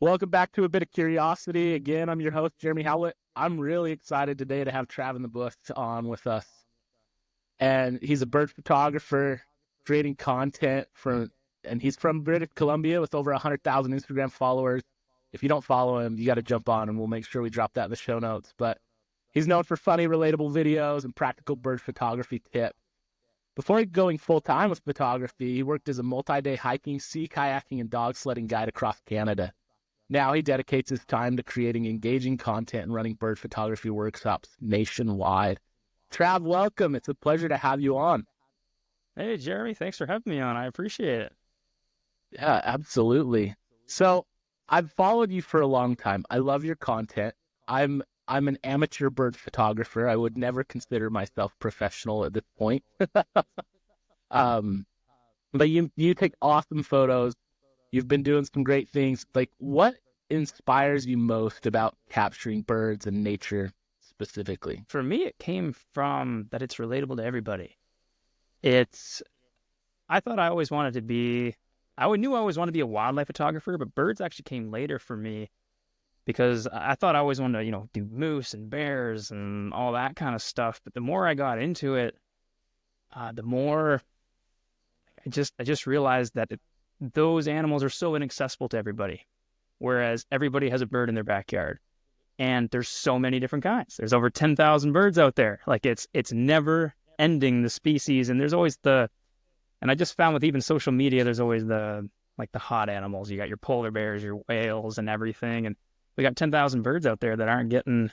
Welcome back to A Bit of Curiosity. Again, I'm your host, Jeremy Howlett. I'm really excited today to have Trav in the Bush on with us. And he's a bird photographer, creating content and he's from British Columbia with over 100,000 Instagram followers. If you don't follow him, you got to jump on and we'll make sure we drop that in the show notes. But he's known for funny, relatable videos and practical bird photography tips. Before going full-time with photography, he worked as a multi-day hiking, sea kayaking, and dog sledding guide across Canada. Now he dedicates his time to creating engaging content and running bird photography workshops nationwide. Trav, welcome. It's a pleasure to have you on. Hey, Jeremy, thanks for having me on. I appreciate it. Yeah, absolutely. So I've followed you for a long time. I love your content. I'm an amateur bird photographer. I would never consider myself professional at this point. But you take awesome photos. You've been doing some great things. Like, what inspires you most about capturing birds and nature specifically? For me, it came from that it's relatable to everybody. I thought I always wanted to be, I knew I always wanted to be a wildlife photographer, but birds actually came later for me because I thought I always wanted to, do moose and bears and all that kind of stuff. But the more I got into it, the more I just realized that those animals are so inaccessible to everybody, whereas everybody has a bird in their backyard. And there's so many different kinds. There's over 10,000 birds out there. Like it's never ending, the species. And there's always and I just found with even social media, there's always the hot animals. You got your polar bears, your whales and everything. And we got 10,000 birds out there that aren't getting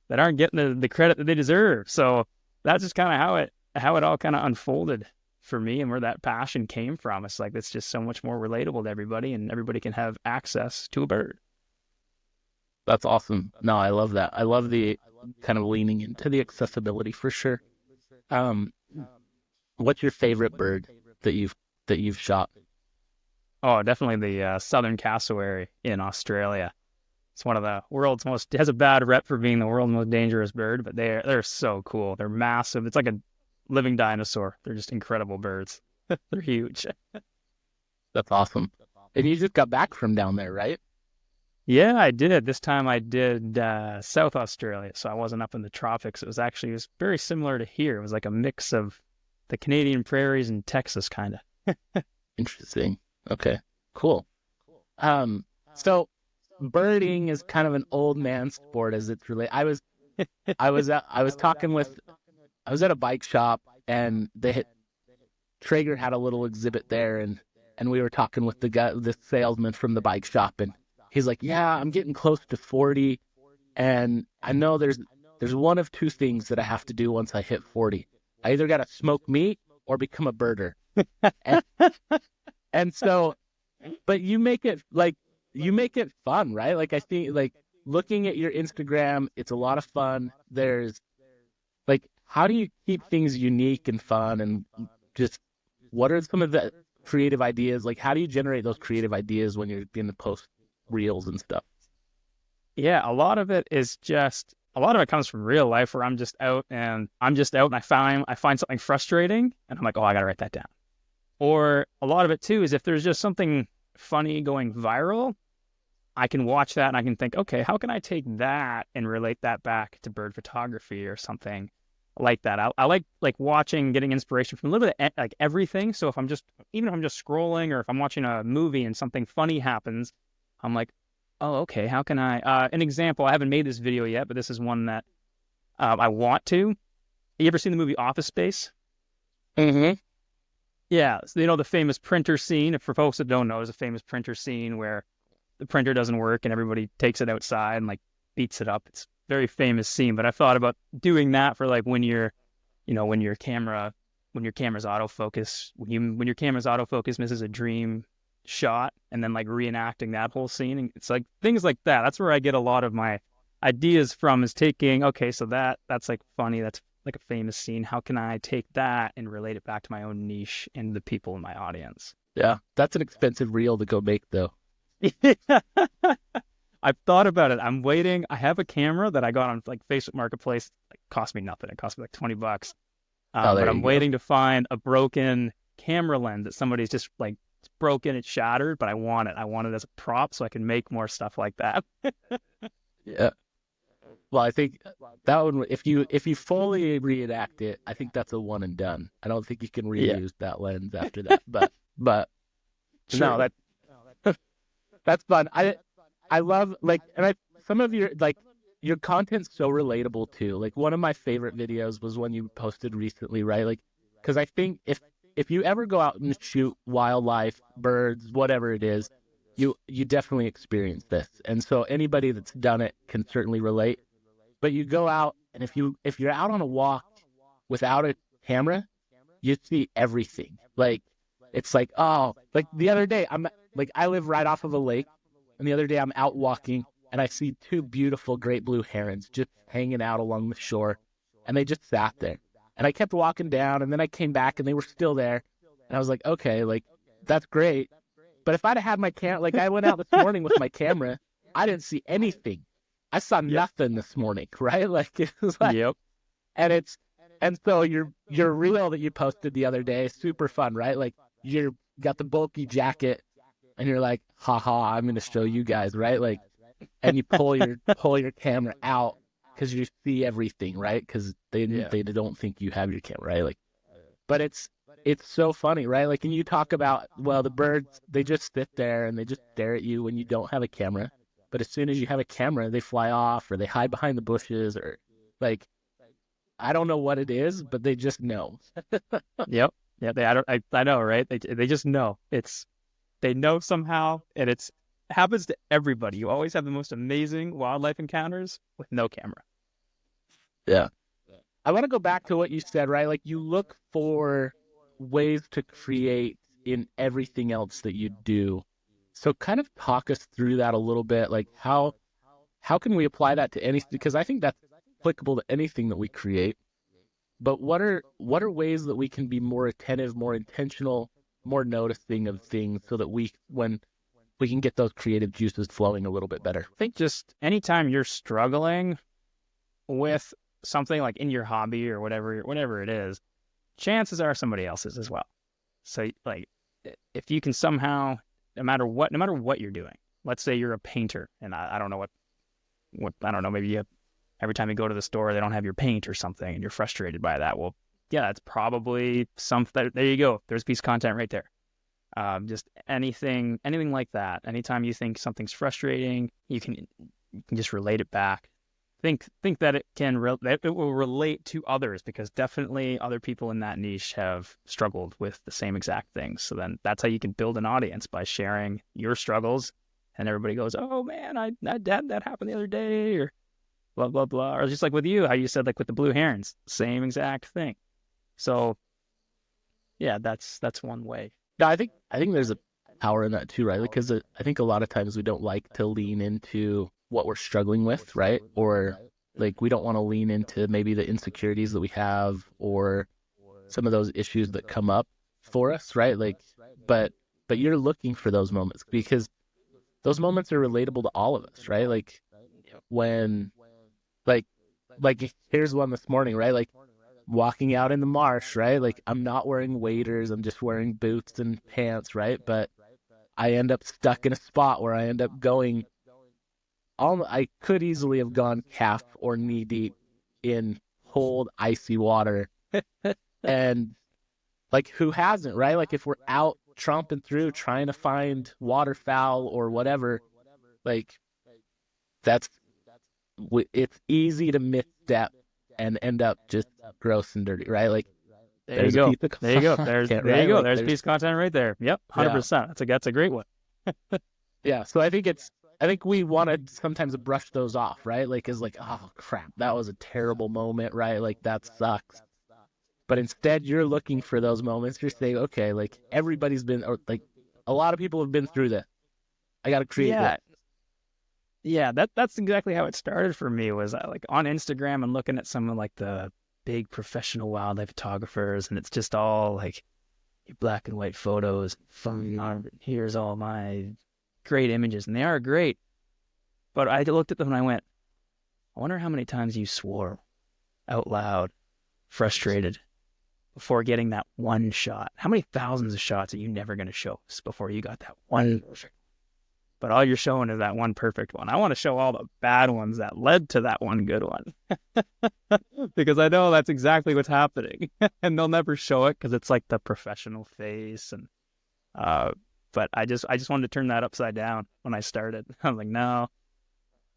the credit that they deserve. So that's just kind of how it all kind of unfolded for me and where that passion came from. It's like, it's just so much more relatable to everybody and everybody can have access to a bird. That's awesome. No, I love that. I love the kind of leaning into the accessibility for sure. Um, what's your favorite bird that you've shot? Oh, definitely the southern cassowary in Australia. It's one of the world's most, it has a bad rep for being the world's most dangerous bird, but they're so cool. They're massive. It's like a living dinosaur. They're just incredible birds. They're huge. That's awesome. And you just got back from down there, right? Yeah, I did. This time I did South Australia, so I wasn't up in the tropics. It was very similar to here. It was like a mix of the Canadian prairies and Texas, kind of. Interesting. Okay, cool. So birding is kind of an old man sport as it's related. I was at a bike shop and Traeger had a little exhibit there and we were talking with the salesman from the bike shop and he's like, yeah, I'm getting close to 40 and I know there's one of two things that I have to do once I hit 40. I either got to smoke meat or become a birder. and, and so, but you make it fun, right? Like I think like looking at your Instagram, it's a lot of fun. There's like, how do you keep things unique and fun and just what are some of the creative ideas? Like, how do you generate those creative ideas when you're in the post reels and stuff? Yeah, a lot of it comes from real life where I'm just out and I find something frustrating and I'm like, oh, I gotta write that down. Or a lot of it too is if there's just something funny going viral, I can watch that and I can think, okay, how can I take that and relate that back to bird photography or something like that? I like watching, getting inspiration from a little bit of like everything. So if I'm just scrolling or if I'm watching a movie and something funny happens, I'm like, oh, okay, how can I, an example, I haven't made this video yet, but this is one that I want to. You ever seen the movie Office Space? Mm-hmm. Yeah, so, the famous printer scene. For folks that don't know, there's a famous printer scene where the printer doesn't work and everybody takes it outside and like beats it up. It's a very famous scene, but I thought about doing that for like when your camera's autofocus, when your camera's autofocus misses a dream shot and then like reenacting that whole scene. And it's like things like that. That's where I get a lot of my ideas from, is taking, okay, so that's like funny. That's like a famous scene. How can I take that and relate it back to my own niche and the people in my audience? Yeah, that's an expensive reel to go make though. I've thought about it. I'm waiting. I have a camera that I got on like Facebook Marketplace. It cost me nothing. It cost me like $20. But I'm waiting to find a broken camera lens that somebody's just like broken, it's shattered, but I want it. I want it as a prop so I can make more stuff like that. Yeah. Well, I think that one, if you fully reenact it, I think that's a one and done. I don't think you can Yeah, reuse that lens after that. But no, true. that's fun. I love like, and I some of your like your content's so relatable too. Like one of my favorite videos was one you posted recently, right? Like, because I think if you ever go out and shoot wildlife, birds, whatever it is, you definitely experience this. And so anybody that's done it can certainly relate. But you go out, and if you're out on a walk without a camera, you see everything. Like it's like, oh, like the other day I live right off of a lake, and the other day I'm out walking and I see two beautiful great blue herons just hanging out along the shore, and they just sat there. And I kept walking down, and then I came back and they were still there. And I was like, okay, like that's great. But if I'd have had my camera, like I went out this morning with my camera, I didn't see anything. I saw Yep. nothing this morning, right? Like it was like, Yep. and it's and so your reel that you posted the other day, super fun, right? Like you're got the bulky jacket, and you're like, haha, I'm gonna show you guys, right? Like, and you pull your camera out because you see everything, right? Because Yeah. they don't think you have your camera, right? Like, but it's so funny, right? Like, and you talk about, well, the birds, they just sit there and they just stare at you when you don't have a camera. But as soon as you have a camera, they fly off or they hide behind the bushes or like I don't know what it is, but they just know. Yep. Yeah. I know, right? They just know. They know somehow, and it's happens to everybody. You always have the most amazing wildlife encounters with no camera. Yeah. I want to go back to what you said, right? Like you look for ways to create in everything else that you do. So kind of talk us through that a little bit. Like how can we apply that to anything? Because I think that's applicable to anything that we create. But what are ways that we can be more attentive, more intentional, more noticing of things so that when we can get those creative juices flowing a little bit better? I think just anytime you're struggling with something like in your hobby or whatever it is, chances are somebody else's as well. So like if you can somehow, no matter what you're doing, let's say you're a painter and I don't know what I don't know, maybe you have, every time you go to the store they don't have your paint or something and you're frustrated by that. Well, yeah, that's probably something. There you go. There's a piece of content right there. Just anything like that. Anytime you think something's frustrating, you can just relate it back. Think that that it will relate to others because definitely other people in that niche have struggled with the same exact things. So then that's how you can build an audience by sharing your struggles, and everybody goes, "Oh man, that happened the other day," or blah blah blah. Or just like with you, how you said like with the blue herons, same exact thing. So yeah, that's one way. No, I think there's a power in that too, right? Because I think a lot of times we don't like to lean into what we're struggling with, right? Or like we don't want to lean into maybe the insecurities that we have or some of those issues that come up for us, right? Like, but you're looking for those moments because those moments are relatable to all of us, right? Like when like here's one this morning, right? Like walking out in the marsh, right? Like I'm not wearing waders, I'm just wearing boots and pants, right? But I end up stuck in a spot where I end up going I could easily have gone calf or knee deep in cold, icy water. And like who hasn't, right? Like if we're out tromping through trying to find waterfowl or whatever, like that's it's easy to misstep and end up just gross and dirty, right? Like There you there's a go. piece of There you go. content, There you right? go. Like There's a there's piece of content right there. Yep, yeah, 100%. That's a great one. yeah. So I think we want to sometimes brush those off, right? Like is like, oh crap, that was a terrible moment, right? Like that sucks. But instead, you're looking for those moments. You're saying, okay, like everybody's been, or like a lot of people have been through this. I got to create this. Yeah, yeah. That's exactly how it started for me. Was I like on Instagram and looking at some of like the big professional wildlife photographers, and it's just all like black and white photos. Here's all my great images, and they are great. But I looked at them and I went, I wonder how many times you swore out loud, frustrated. before getting that one shot. How many thousands of shots are you never going to show us before you got that one perfect? But all you're showing is that one perfect one. I want to show all the bad ones that led to that one good one because I know that's exactly what's happening. And they'll never show it because it's like the professional face. And but I just wanted to turn that upside down when I started. I'm like, no,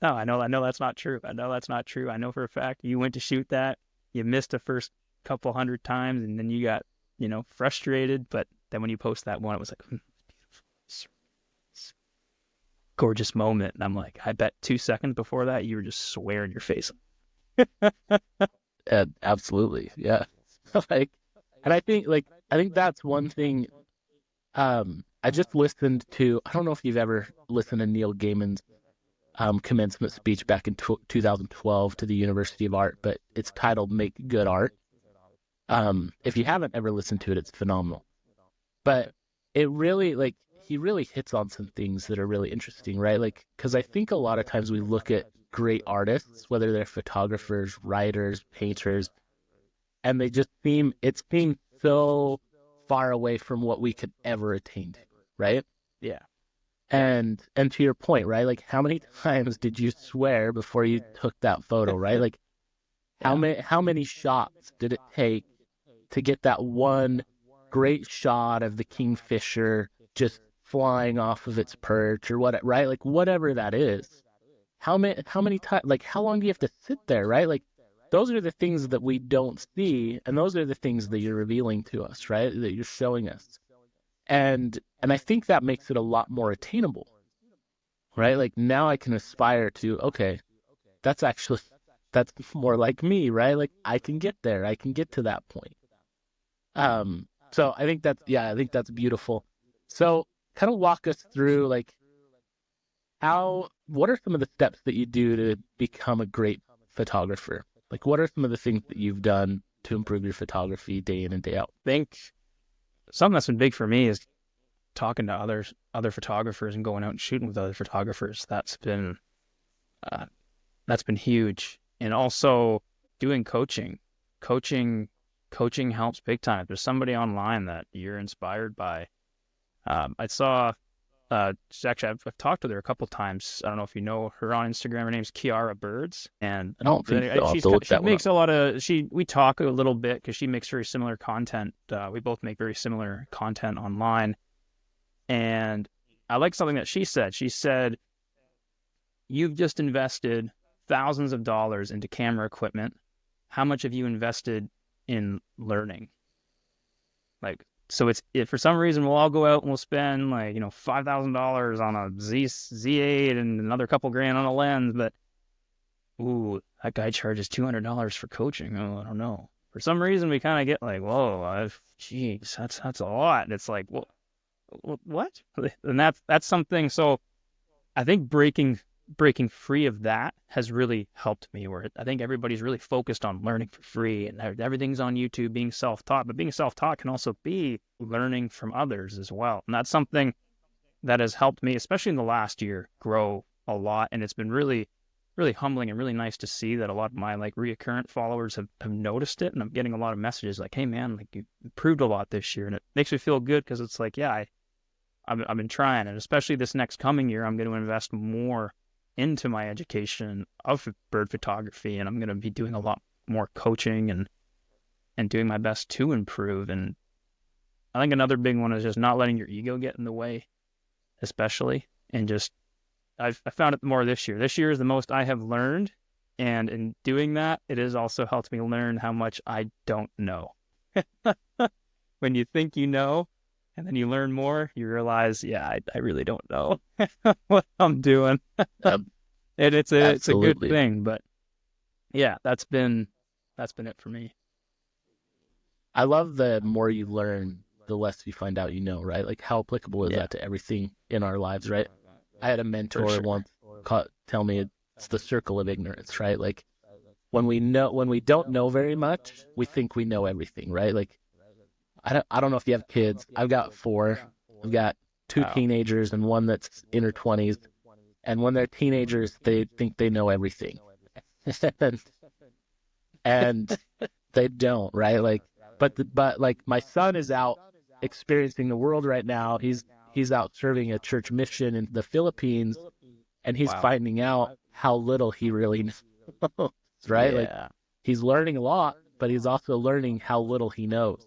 no, I know that's not true. I know that's not true. I know for a fact you went to shoot that, you missed the first couple hundred times, and then you got, frustrated. But then when you post that one, it was like, beautiful, gorgeous moment. And I'm like, I bet 2 seconds before that, you were just swearing your face. Absolutely. Yeah. Like, and I think that's one thing. I just listened to, I don't know if you've ever listened to Neil Gaiman's commencement speech back in 2012 to the University of Art, but it's titled Make Good Art. If you haven't ever listened to it, it's phenomenal. But it really, like, he really hits on some things that are really interesting, right? Like, because I think a lot of times we look at great artists, whether they're photographers, writers, painters, and it seems so far away from what we could ever attain to, right? Yeah. And to your point, right? Like, how many times did you swear before you took that photo, right? Like, Yeah. how many shots did it take to get that one great shot of the kingfisher just flying off of its perch or what, right? Like, whatever that is. How many times, like, how long do you have to sit there, right? Like, those are the things that we don't see, and those are the things that you're revealing to us, right? That you're showing us. And I think that makes it a lot more attainable, right? Like, now I can aspire to, okay, that's actually that's more like me, right? Like, I can get there. I can get to that point. So I think that's beautiful. So kind of walk us through, like, what are some of the steps that you do to become a great photographer? Like, what are some of the things that you've done to improve your photography day in and day out? I think something that's been big for me is talking to other photographers and going out and shooting with other photographers. Uh, that's been huge. And also doing coaching. Coaching coaching helps big time. If there's somebody online that you're inspired by. I saw actually I've talked with her a couple times. I don't know if you know her on Instagram. Her name's Kiara Birds, and I don't think so. I'll have to look she that one up. makes a lot of we talk a little bit because she makes very similar content. We both make very similar content online, and I like something that she said. She said, "You've just invested thousands of dollars into camera equipment. How much have you invested in learning?" Like, so it's if for some reason we'll all go out and we'll spend like $5,000 on a Z8 and another couple grand on a lens, but ooh, that guy charges $200 for coaching. Oh, I don't know. For some reason we kind of get like, whoa, geez, that's a lot. And it's like, well, what? And that's something. So I think breaking free of that has really helped me. Where I think everybody's really focused on learning for free, and everything's on YouTube, being self-taught. But being self-taught can also be learning from others as well, and that's something that has helped me, especially in the last year, grow a lot. And it's been really, really humbling and really nice to see that a lot of my like reoccurrent followers have noticed it, and I'm getting a lot of messages like, "Hey, man, like you improved a lot this year," and it makes me feel good because it's like, yeah, I've been trying, and especially this next coming year, I'm going to invest more into my education of bird photography, and I'm going to be doing a lot more coaching and doing my best to improve. And I think another big one is just not letting your ego get in the way, especially, and just I found it more this year. This year is the most I have learned, and in doing that, it has also helped me learn how much I don't know. When you think you know, and then you learn more, you realize, yeah, I really don't know what I'm doing. Um, And it's a good Absolutely. thing, but yeah, that's been it for me. I love the more you learn, the less you find out you know, right? Like, how applicable is Yeah, that to everything in our lives, right? I had a for mentor sure. once tell me it's the circle of ignorance, right? Like, when we don't know very much, we think we know everything, right? Like, I don't know if you have kids. I've got four. I've got two Wow. teenagers and one that's in her 20s. And when they're teenagers, they think they know everything. and, and they don't, right? Like, but like my son is out experiencing the world right now. He's out serving a church mission in the Philippines, and he's Wow. finding out how little he really knows, right? Like Yeah. he's learning a lot, but he's also learning how little he knows.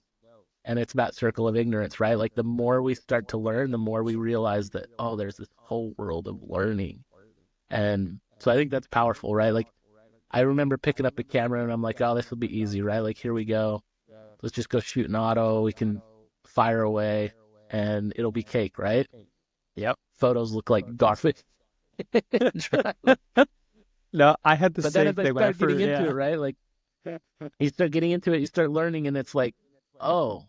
And it's that circle of ignorance, right? Like the more we start to learn, the more we realize that, oh, there's this whole world of learning. And so I think that's powerful, right? Like I remember picking up a camera and I'm like, oh, this will be easy, right? Like here we go. Let's just go shoot an auto. We can fire away and it'll be cake, right? Yep. Photos look like garbage. No, I had the But then same as I thing when I start getting first, into it, yeah. right? Like you start getting into it, you start learning, and it's like, oh,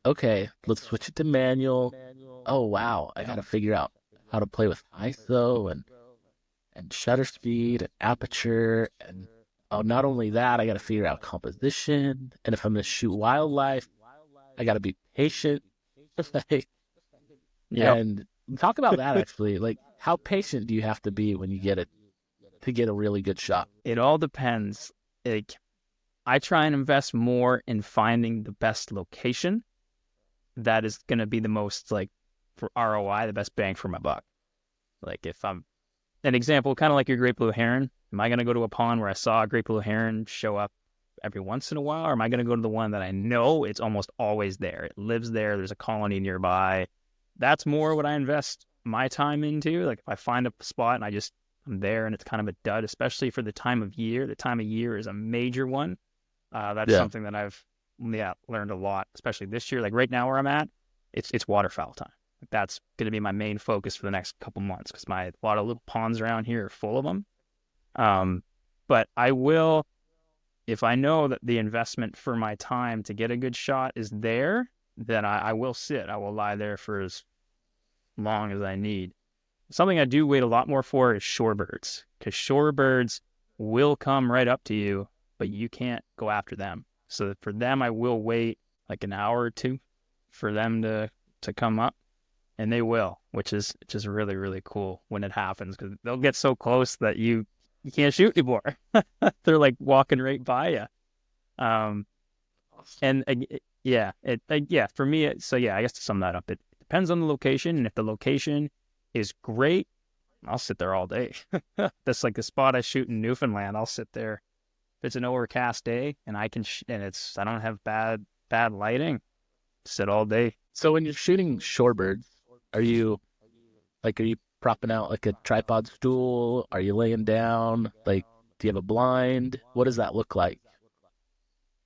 okay, let's switch it to manual. Oh wow, I Yep. gotta figure out how to play with ISO and shutter speed and aperture and oh, not only that, I gotta figure out composition. And if I'm gonna shoot wildlife, I gotta be patient. Yep. And talk about that actually. Like, how patient do you have to be when you get it to get a really good shot? It all depends. Like, I try and invest more in finding the best location that is going to be the most, like, for ROI, the best bang for my buck. Like, if I'm an example, kind of like your great blue heron, am I going to go to a pond where I saw a great blue heron show up every once in a while, or am I going to go to the one that I know it's almost always there? It lives there. There's a colony nearby. That's more what I invest my time into. Like if I find a spot and I'm there and it's kind of a dud, especially for the time of year. The time of year is a major one. That's Yeah. something that I've learned a lot, especially this year. Like right now where I'm at, it's waterfowl time. That's going to be my main focus for the next couple months because a lot of little ponds around here are full of them. But I will, if I know that the investment for my time to get a good shot is there, then I will sit. I will lie there for as long as I need. Something I do wait a lot more for is shorebirds, because shorebirds will come right up to you, but you can't go after them. So for them, I will wait like an hour or two for them to come up, and they will, which is just really, really cool when it happens, because they'll get so close that you can't shoot anymore. They're like walking right by you. Um, and yeah, for me, so yeah, I guess to sum that up, it depends on the location, and if the location is great, I'll sit there all day. That's like the spot I shoot in Newfoundland. I'll sit there. If it's an overcast day and I don't have bad lighting, sit all day. So when you're shooting shorebirds, are you are you propping out like a tripod stool? Are you laying down? Like, do you have a blind? What does that look like?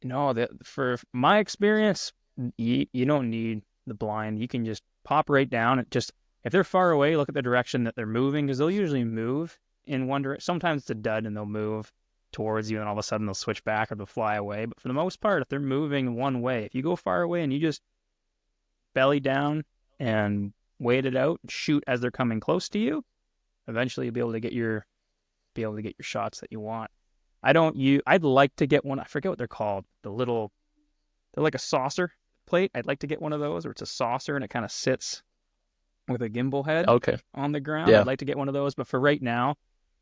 No, for my experience, you don't need the blind. You can just pop right down and just, if they're far away, look at the direction that they're moving, because they'll usually move in one direction. Sometimes it's a dud and they'll move towards you and all of a sudden they'll switch back or they'll fly away. But for the most part, if they're moving one way, if you go far away and you just belly down and wait it out, shoot as they're coming close to you, eventually you'll be able to get your shots that you want. I'd like to get one. I forget what they're called. They're like a saucer plate. I'd like to get one of those where it's a saucer and it kind of sits with a gimbal head Okay. on the ground. Yeah. I'd like to get one of those, but for right now,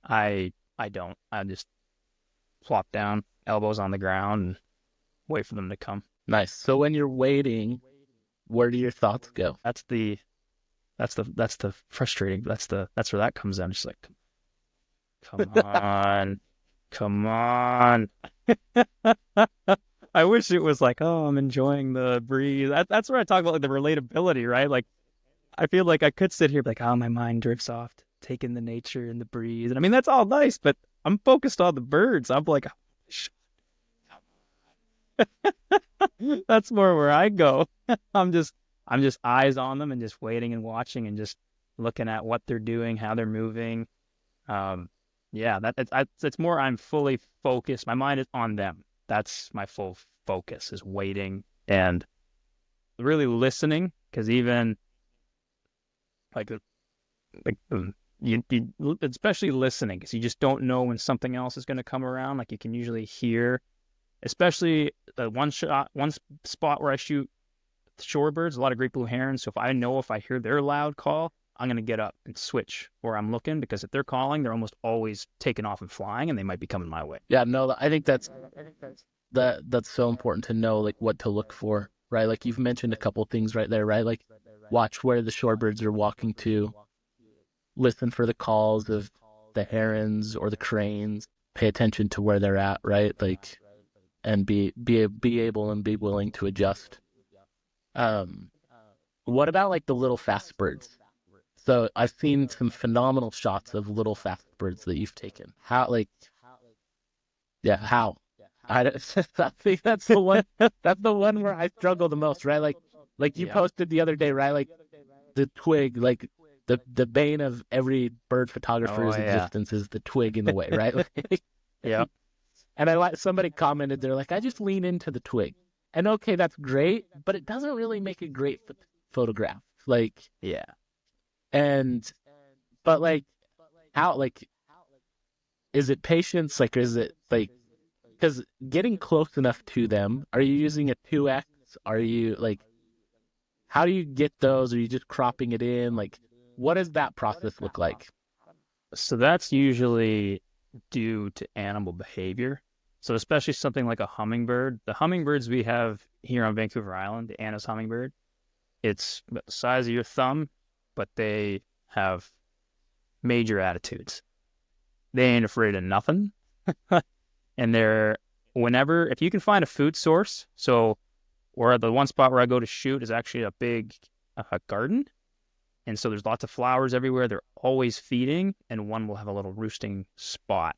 I don't. I just plop down, elbows on the ground, and wait for them to come. Nice. So when you're waiting, where do your thoughts go? That's the frustrating. That's where that comes in. Just like, come on, come on. I wish it was like, oh, I'm enjoying the breeze. That's where I talk about like the relatability, right? Like, I feel like I could sit here like, oh, my mind drifts off, taking the nature and the breeze. And I mean, that's all nice, but I'm focused on the birds. I'm like, that's more where I go. I'm just, I'm just eyes on them and just waiting and watching and just looking at what they're doing, how they're moving. Um, yeah, it's more I'm fully focused. My mind is on them. That's my full focus is waiting and really listening, because even like you especially listening, because you just don't know when something else is going to come around. Like you can usually hear, especially the one spot where I shoot shorebirds, a lot of great blue herons. So if I hear their loud call, I'm going to get up and switch where I'm looking, because if they're calling, they're almost always taking off and flying, and they might be coming my way. Yeah, no, I think that's so important to know like what to look for, right? Like you've mentioned a couple things right there, right? Like watch where the shorebirds are walking to, listen for the calls of the herons or the cranes, pay attention to where they're at, right? Like and be able and be willing to adjust. Um, what about like the little fast birds? So I've seen some phenomenal shots of little fast birds that you've taken. How like yeah, how? I think that's the one. That's the one where I struggle the most, right? Like you Yeah. posted the other day, right? Like the twig, like the bane of every bird Oh photographer's yeah. existence is the twig in the way, right? Yeah. And I like somebody commented, they're like, I just lean into the twig, and okay, that's great, but it doesn't really make a great photograph. Like, Yeah. and but like how like is it patience? Like, is it like because getting close enough to them, are you using a 2x? Are you like, how do you get those? Are you just cropping it in? Like, what does that process look like? So that's usually due to animal behavior. So especially something like a hummingbird. The hummingbirds we have here on Vancouver Island, the Anna's hummingbird, it's about the size of your thumb, but they have major attitudes. They ain't afraid of nothing. And they're whenever if you can find a food source, so where the one spot where I go to shoot is actually a big garden, and so there's lots of flowers everywhere. They're always feeding, and one will have a little roosting spot.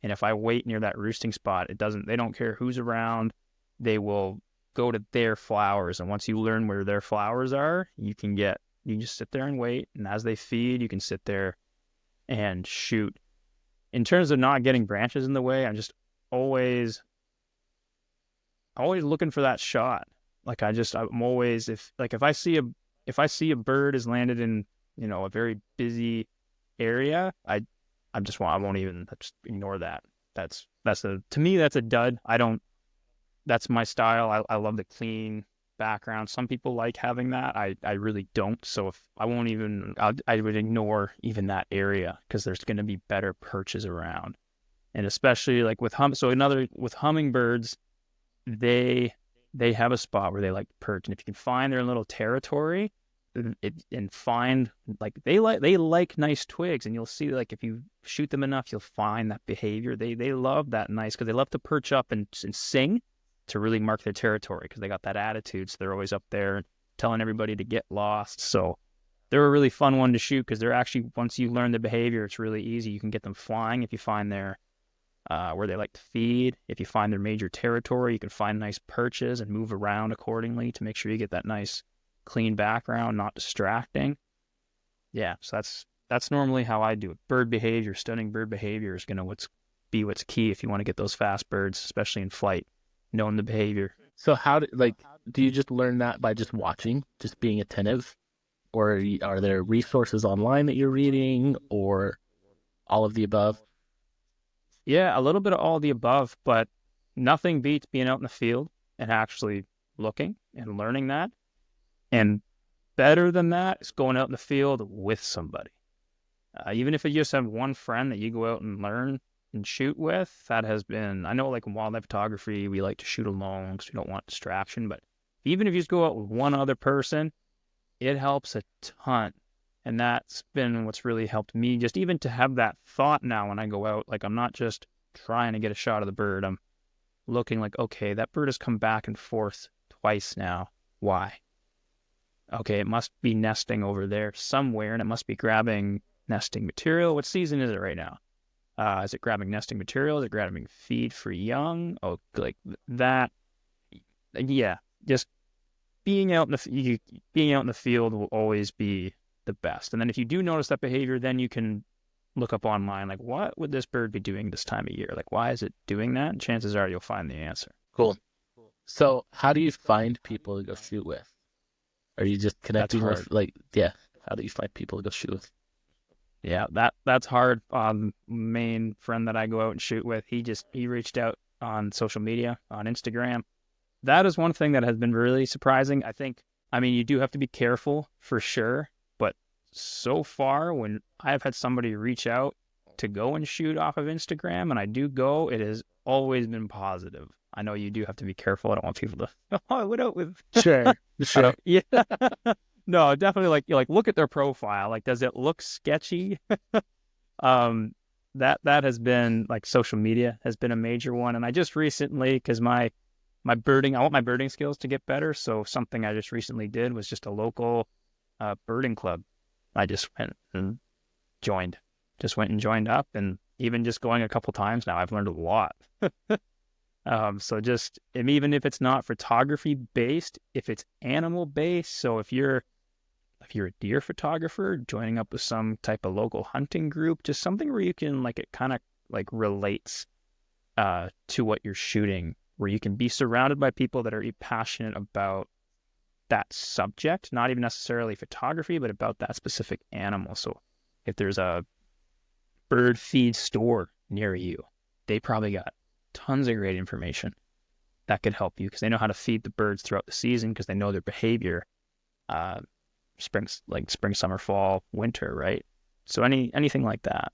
And if I wait near that roosting spot, they don't care who's around. They will go to their flowers. And once you learn where their flowers are, you can just sit there and wait. And as they feed, you can sit there and shoot. In terms of not getting branches in the way, I'm just always, always looking for that shot. Like I'm always, if I see a bird has landed in, a very busy area, I won't even just ignore that. To me, that's a dud. That's my style. I love the clean background. Some people like having that. I really don't. So if I won't even, I would ignore even that area, because there's going to be better perches around. And especially like with hummingbirds, they have a spot where they like to perch. And if you can find their little territory, and find like they like nice twigs, and you'll see like if you shoot them enough, you'll find that behavior. They love that nice, because they love to perch up and sing to really mark their territory, because they got that attitude. So they're always up there telling everybody to get lost. So they're a really fun one to shoot, because they're actually, once you learn the behavior, it's really easy. You can get them flying if you find their where they like to feed. If you find their major territory, you can find nice perches and move around accordingly to make sure you get that nice clean background, not distracting. Yeah, so that's normally how I do it. Bird behavior, stunning bird behavior is gonna what's key if you want to get those fast birds, especially in flight, knowing the behavior. So do you just learn that by just watching, just being attentive? Or are there resources online that you're reading, or all of the above? Yeah, a little bit of all the above, but nothing beats being out in the field and actually looking and learning that. And better than that is going out in the field with somebody. Even if you just have one friend that you go out and learn and shoot with, that has been, I know like in wildlife photography, we like to shoot alone because we don't want distraction. But even if you just go out with one other person, it helps a ton. And that's been what's really helped me, just even to have that thought now when I go out. Like, I'm not just trying to get a shot of the bird. I'm looking like, okay, that bird has come back and forth twice now. Why? Okay, it must be nesting over there somewhere, and it must be grabbing nesting material. What season is it right now? Is it grabbing nesting material? Is it grabbing feed for young? Oh, like that. Yeah, just being out in the field will always be the best. And then if you do notice that behavior, then you can look up online, like, what would this bird be doing this time of year? Like, why is it doing that? And chances are you'll find the answer. Cool. So how do you find people to go shoot with? Are you just That's connecting hard. with like, yeah, how do you find people to go shoot with? Yeah, that's hard. Main friend that I go out and shoot with, he reached out on social media, on Instagram. That is one thing that has been really surprising. I mean, you do have to be careful for sure, but so far, when I've had somebody reach out to go and shoot off of Instagram, and I do go, it has always been positive. I know you do have to be careful. I don't want people to, oh, I went out with, Sure, I sure. don't, yeah. No, definitely like, you like look at their profile. Like, does it look sketchy? Um, that has been like social media has been a major one. And I just recently, because my birding, I want my birding skills to get better. So something I just recently did was just a local birding club. I just joined, went and joined up, and even just going a couple times now, I've learned a lot. So just, and even if it's not photography based, if it's animal based, so if you're a deer photographer, joining up with some type of local hunting group, just something where you can like it kind of like relates to what you're shooting, where you can be surrounded by people that are passionate about that subject, not even necessarily photography, but about that specific animal. So if there's a bird feed store near you, they probably got tons of great information that could help you because they know how to feed the birds throughout the season because they know their behavior, uh, spring, summer, fall, winter, right? So anything like that.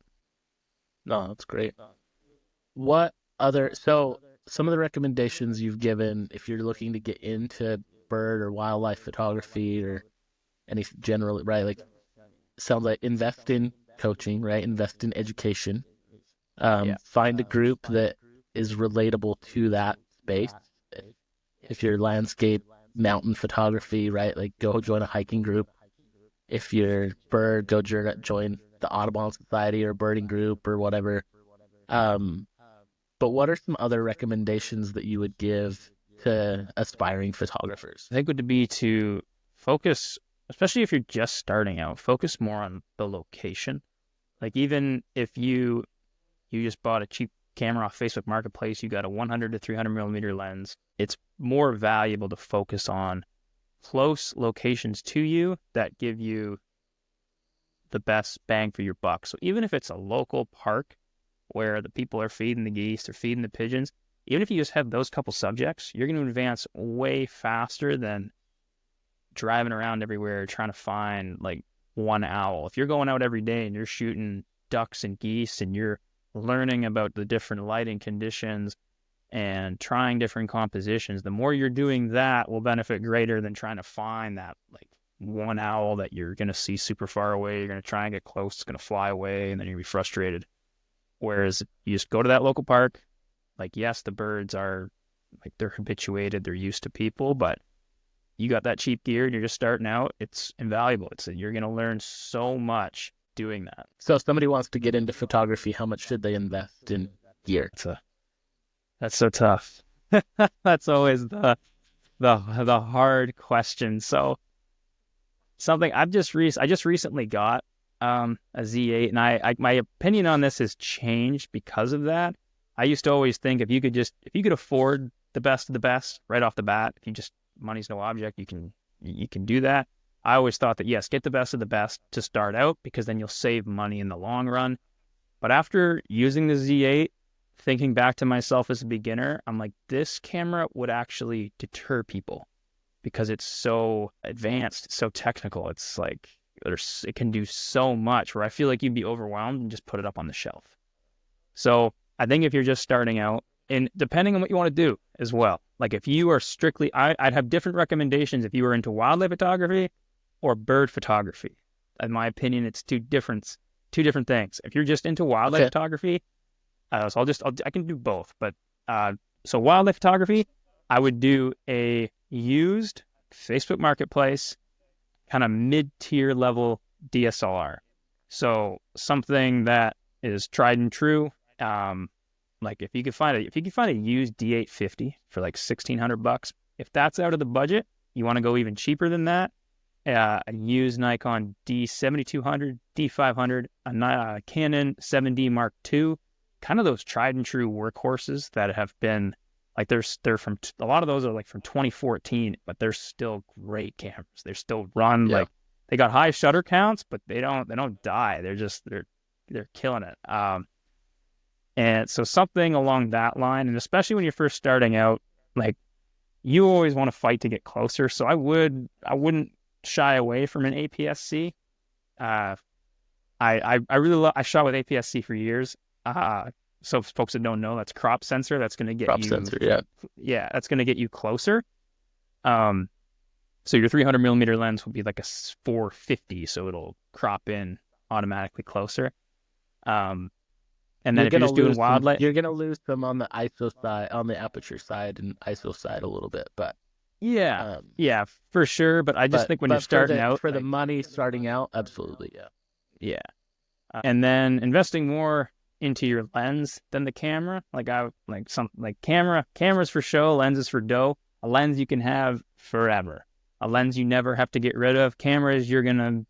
No, that's great. What other, so some of the recommendations you've given, if you're looking to get into bird or wildlife photography or any general, right? Like, sounds like invest in coaching, right? Invest in education. Yeah. Find a group that is relatable to that space. If you're landscape, mountain photography, right? Like, go join a hiking group. If you're bird, go join the Audubon Society or birding group or whatever. Um, but what are some other recommendations that you would give to aspiring photographers? I think would be to focus, especially if you're just starting out, focus more on the location. Like even if you just bought a cheap camera off Facebook Marketplace, you got a 100 to 300 millimeter lens, it's more valuable to focus on close locations to you that give you the best bang for your buck. So even if it's a local park where the people are feeding the geese, they're feeding the pigeons, even if you just have those couple subjects, you're going to advance way faster than driving around everywhere trying to find like one owl. If you're going out every day and you're shooting ducks and geese and you're learning about the different lighting conditions and trying different compositions, the more you're doing that will benefit greater than trying to find that like one owl that you're going to see super far away. You're going to try and get close, it's going to fly away, and then you're going to be frustrated. Whereas you just go to that local park, like, yes, the birds are like they're habituated, they're used to people, but you got that cheap gear and you're just starting out, it's invaluable. You're going to learn so much doing that. So if somebody wants to get into photography, how much should they invest in gear? That's so tough. That's always the hard question. So something I just recently got a Z8, and I my opinion on this has changed because of that. I used to always think if you could afford the best of the best right off the bat, if you just money's no object, you can do that. I always thought that yes, get the best of the best to start out because then you'll save money in the long run. But after using the Z8, thinking back to myself as a beginner, I'm like, this camera would actually deter people because it's so advanced, so technical. It's like it can do so much where I feel like you'd be overwhelmed and just put it up on the shelf. So I think if you're just starting out, and depending on what you want to do as well, like if you are strictly, I'd have different recommendations if you were into wildlife photography or bird photography. In my opinion, it's two different things. If you're just into wildlife Okay. photography, so I can do both. But so wildlife photography, I would do a used Facebook Marketplace kind of mid-tier level DSLR. So something that is tried and true. Like if you could find a used D850 for like $1,600, if that's out of the budget, you want to go even cheaper than that. A used Nikon D7200, D500, a Canon 7D Mark II, kind of those tried and true workhorses that have been like they're from a lot of those are like from 2014, but they're still great cameras. They're still run Yeah. like they got high shutter counts, but they don't die. They're killing it. And so something along that line, and especially when you're first starting out, like you always want to fight to get closer. So I wouldn't shy away from an APS-C. Uh, I really I shot with APS-C for years. So folks that don't know, that's crop sensor. That's going to get Crop you, sensor, yeah. yeah, that's going to get you closer. Um, so your 300 millimeter lens will be like a 450, so it'll crop in automatically closer. Um, and then You're if you're gonna just doing lose some. wildlight, You're gonna lose some on the ISO side, on the aperture side, and ISO side a little bit, yeah, um, yeah, for sure. But I just think when you're but for starting the out, for the like, money starting out, absolutely, yeah. yeah. And then investing more into your lens than the camera. Like I like some like cameras for show, lenses for dough. A lens you can have forever. A lens you never have to get rid of. Cameras you're gonna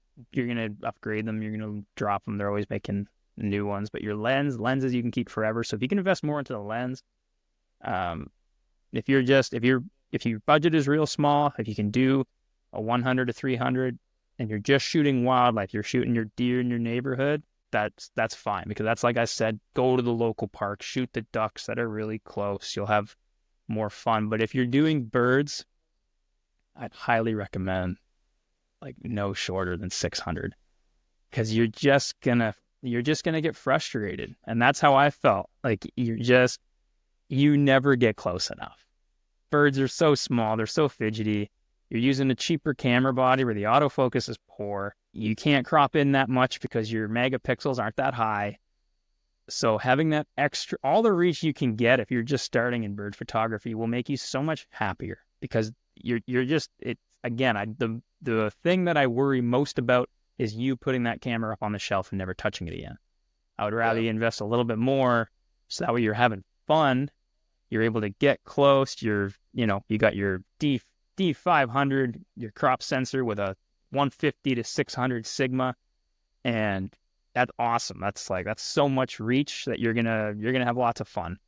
upgrade them. You're gonna drop them. They're always making new ones. But your lenses you can keep forever. So if you can invest more into the lens, um, if you're just if your budget is real small, if you can do a 100 to 300 and you're just shooting wildlife, you're shooting your deer in your neighborhood, that's fine because that's like I said, go to the local park, shoot the ducks that are really close. You'll have more fun. But if you're doing birds, I'd highly recommend like no shorter than 600 because you're just gonna get frustrated, and that's how I felt. Like you never get close enough. Birds are so small, they're so fidgety. You're using a cheaper camera body where the autofocus is poor. You can't crop in that much because your megapixels aren't that high. So having that extra, all the reach you can get if you're just starting in bird photography will make you so much happier because you're just it again. The thing that I worry most about is you putting that camera up on the shelf and never touching it again. I would rather Yeah. you invest a little bit more so that way you're having fun, you're able to get close. You got your D500, your crop sensor with a 150 to 600 sigma, and that's awesome. That's so much reach that you're gonna have lots of fun.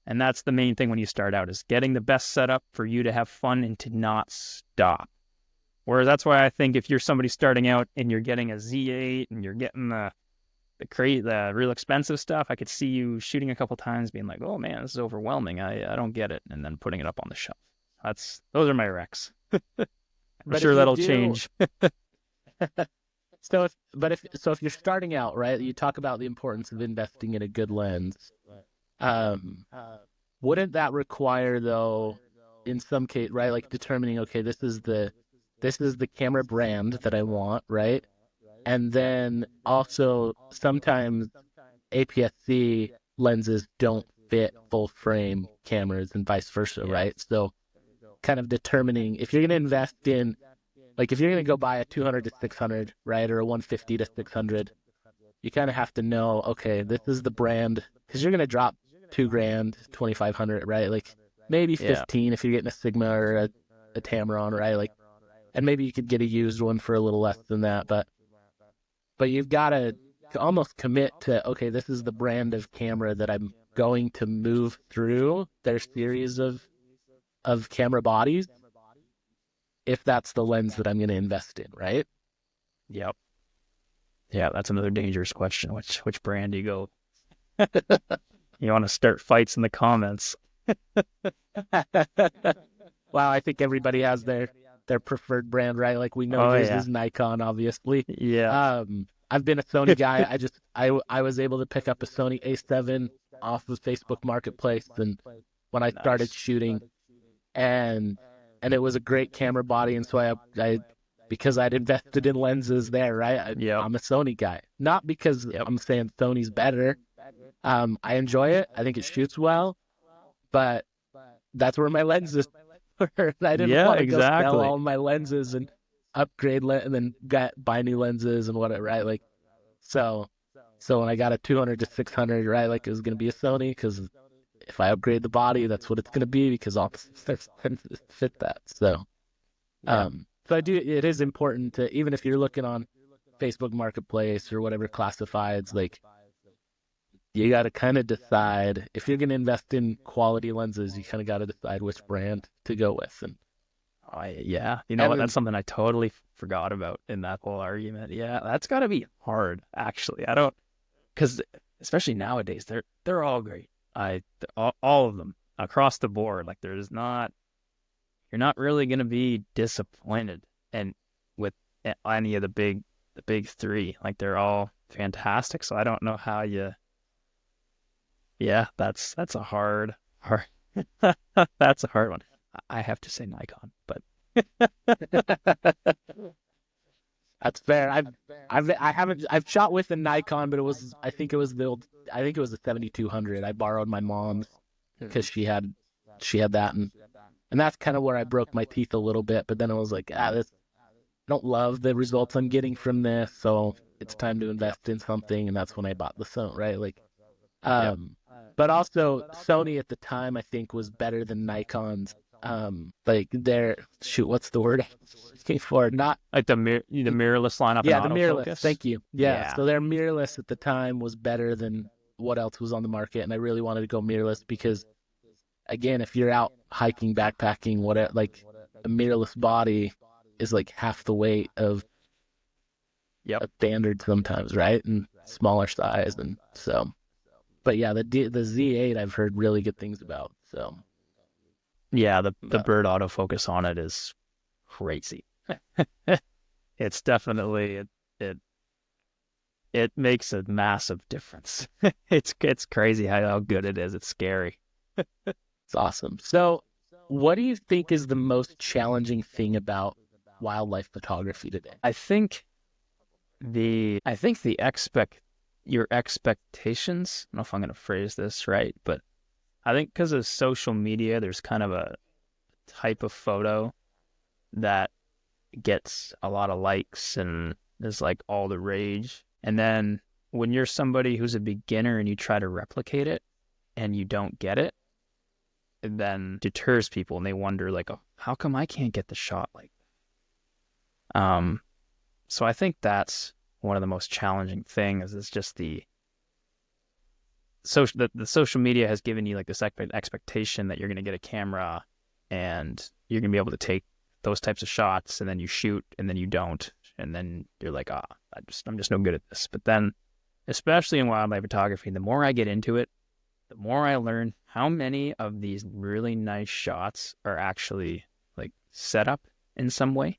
And that's the main thing when you start out is getting the best setup for you to have fun and to not stop. Whereas that's why I think if you're somebody starting out and you're getting a Z8 and you're getting the real expensive stuff, I could see you shooting a couple times, being like, "Oh man, this is overwhelming. I don't get it," and then putting it up on the shelf. Those are my recs. I'm But if sure you that'll do, change. if you're starting out, right, you talk about the importance of investing in a good lens. Um, wouldn't that require though, in some case, right, like determining, okay, this is the camera brand that I want, right? And then also sometimes APS-C lenses don't fit full frame cameras and vice versa, Yeah, right? So kind of determining if you're going to invest in, like if you're going to go buy a 200 to 600, right, or a 150 to 600, you kind of have to know, okay, this is the brand because you're going to drop 2 grand, 2,500, right? Like maybe yeah, 15 if you're getting a Sigma or a Tamron, right? Like, and maybe you could get a used one for a little less than that, but you've got to almost commit to, okay, this is the brand of camera that I'm going to move through their series of camera bodies if that's the lens that I'm going to invest in, right? yep, yeah. That's another dangerous question. Which brand do you go? You want to start fights in the comments? Wow, I think everybody has their preferred brand, right? Like we know Oh yours yeah, is Nikon, obviously. yeah. I've been a Sony guy. I was able to pick up a Sony A7 off of Facebook Marketplace, and when I started Nice. shooting, and it was a great camera body, and so I because I'd invested in lenses there, right? Yep, I'm a Sony guy, not because yep. I'm saying Sony's better. I enjoy it. I think it shoots well, but that's where my lenses were. I didn't Yeah, want to go sell exactly. all my lenses and and then buy new lenses and whatever, right? Like so. So when I got a 200 to 600, right, like it was gonna be a Sony because if I upgrade the body, that's what it's gonna be because all the lenses fit that. Yeah, So I do. It is important to, even if you're looking on Facebook Marketplace or whatever classifieds, like you got to kind of decide if you're going to invest in quality lenses. You kind of got to decide which brand to go with, yeah. You know and what? That's then something I totally forgot about in that whole argument. Yeah, that's got to be hard, actually. I don't, because especially nowadays, they're all great. All of them across the board. Like you're not really gonna be disappointed, and with any of the big the big three. Like they're all fantastic. So I don't know how you. Yeah, that's a hard. That's a hard one. I have to say Nikon, but That's fair. I haven't I've shot with a Nikon, but it was I think it was the old I think it was the 7200. I borrowed my mom's because she had that, and that's kind of where I broke my teeth a little bit. But then it was like, this I don't love the results I'm getting from this, so it's time to invest in something, and that's when I bought the Sony, right? Like, yep. but also Sony at the time I think was better than Nikon's. Like their shoot, what's the word I'm looking for? Not Like the mirrorless lineup and yeah, the mirrorless. autofocus. Thank you. Yeah, Yeah. so their mirrorless at the time was better than what else was on the market, and I really wanted to go mirrorless because, again, if you're out hiking, backpacking, whatever, like a mirrorless body is like half the weight of Yep. a standard sometimes, right? And smaller size, and so. But yeah, the Z8 I've heard really good things about. So, Yeah, the but bird autofocus on it is crazy. It's definitely it it makes a massive difference. It's crazy how good it is. It's scary. it's awesome. So, what do you think is the most challenging thing about wildlife photography today? I think the your expectations. I don't know if I'm going to phrase this right, but I think because of social media, there's kind of a type of photo that gets a lot of likes and is like all the rage. And then when you're somebody who's a beginner and you try to replicate it and you don't get it, it then deters people and they wonder like, oh, how come I can't get the shot like that? So I think that's one of the most challenging things is just the social media has given you like this expectation that you're going to get a camera and you're going to be able to take those types of shots, and then you shoot and then you don't, and then you're like, I'm just no good at this. But then, especially in wildlife photography, the more I get into it, the more I learn how many of these really nice shots are actually like set up in some way,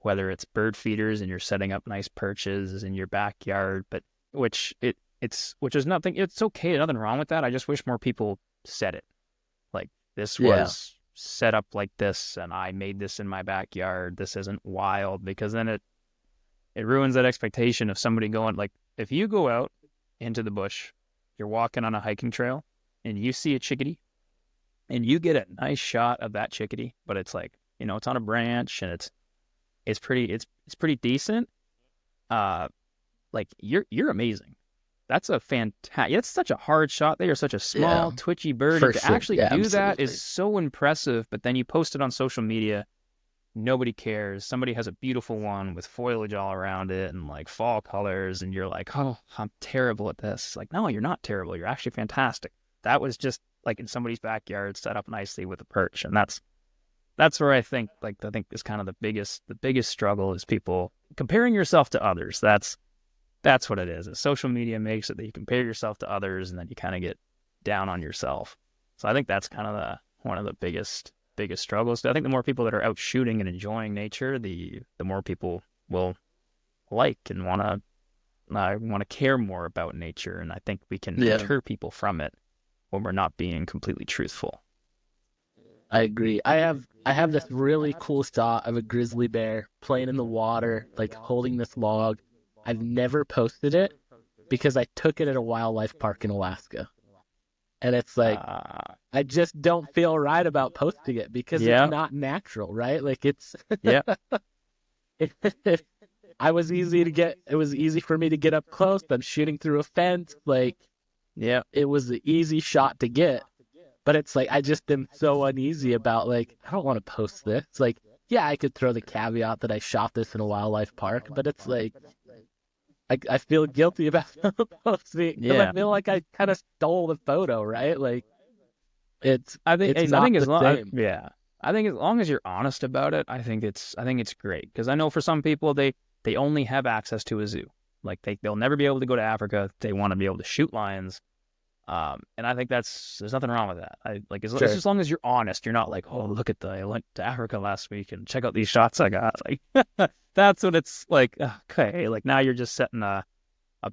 whether it's bird feeders and you're setting up nice perches in your backyard, but which is nothing. It's okay, nothing wrong with that. I just wish more people said it. Like this Yeah, was set up like this, and I made this in my backyard. This isn't wild, because then it ruins that expectation of somebody going like, if you go out into the bush, you're walking on a hiking trail, and you see a chickadee, and you get a nice shot of that chickadee, but it's like it's on a branch and it's pretty decent. Uh, like you're amazing. That's a fantastic. It's such a hard shot. They are such a yeah, small, twitchy bird, for and to sure. actually Yeah, do that is absolutely. so impressive. But then you post it on social media, nobody cares. Somebody has a beautiful one with foliage all around it and like fall colors, and you're like, oh, I'm terrible at this. Like, no, you're not terrible. You're actually fantastic. That was just like in somebody's backyard, set up nicely with a perch, and that's where I think is kind of the biggest struggle is people comparing yourself to others. That's what it is. Social media makes it that you compare yourself to others and then you kind of get down on yourself. So I think that's kind of one of the biggest struggles. I think the more people that are out shooting and enjoying nature, the more people will like and want to care more about nature. And I think we can Yeah, deter people from it when we're not being completely truthful. I agree. I have this really cool shot of a grizzly bear playing in the water, like holding this log. I've never posted it because I took it at a wildlife park in Alaska. And it's like Uh, I just don't feel right about posting it because it's yeah, not natural, right? Like it's yeah, it was easy for me to get up close. I'm shooting through a fence. Like yeah, it was the easy shot to get. But it's like I just am so uneasy about like I don't want to post this. It's like, yeah, I could throw the caveat that I shot this in a wildlife park, but it's like I feel guilty about posting because I yeah. feel like I kind of stole the photo, right? Like it's I think it's I not think as the long same. yeah, I think as long as you're honest about it, I think it's great, because I know for some people they only have access to a zoo. Like they'll never be able to go to Africa. They want to be able to shoot lions. And I think there's nothing wrong with that. It's Sure. as long as you're honest, you're not like, oh, look at I went to Africa last week and check out these shots I got. Like that's what it's like. Okay, like now you're just setting a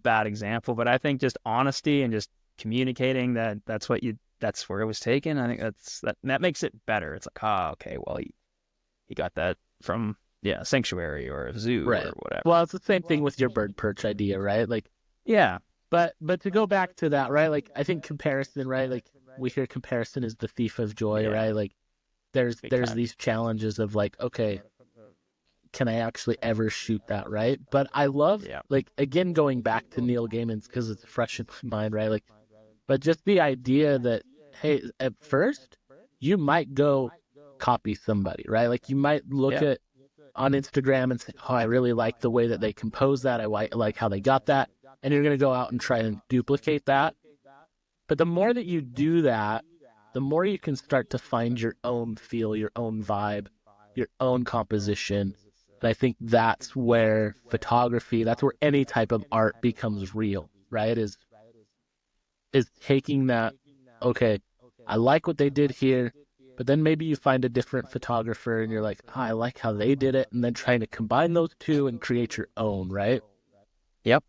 bad example. But I think just honesty and just communicating that's where it was taken. I think that makes it better. It's like, okay, well he got that from a sanctuary or a zoo Right. or whatever. Well, it's the same thing with your bird perch idea, right? Like, Yeah, but to go back to that, right? Like, I think comparison, right? Like, we hear comparison is the thief of joy, yeah, right? Like, there's big there's time. these challenges of like, okay, can I actually ever shoot that, right? But I love, Yeah, like, again, going back to Neil Gaiman's because it's fresh in my mind, right? Like, but just the idea that, hey, at first, you might go copy somebody, right? Like, you might look yeah, at on Instagram and say, oh, I really like the way that they compose that. I like how they got that. And you're going to go out and try and duplicate that. But the more that you do that, the more you can start to find your own feel, your own vibe, your own composition. And I think that's where photography, that's where any type of art becomes real, right? Is taking that, okay, I like what they did here, but then maybe you find a different photographer and you're like, oh, I like how they did it, and then trying to combine those two and create your own, right? yep.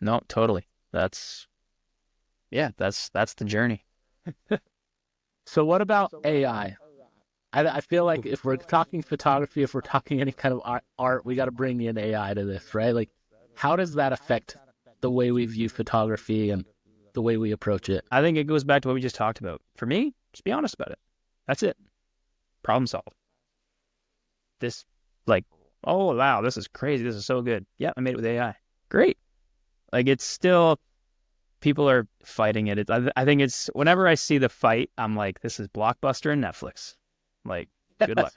No, totally. That's that's the journey. So what about AI? I feel like if we're talking photography, if we're talking any kind of art, we got to bring in AI to this, right? Like, how does that affect the way we view photography and the way we approach it? I think it goes back to what we just talked about. For me, just be honest about it. That's it. Problem solved. This, like, oh wow, this is crazy. This is so good. Yeah, I made it with AI. Great. Like it's still people are fighting it. I think it's whenever I see the fight, I'm like, this is Blockbuster and Netflix. Like, good luck.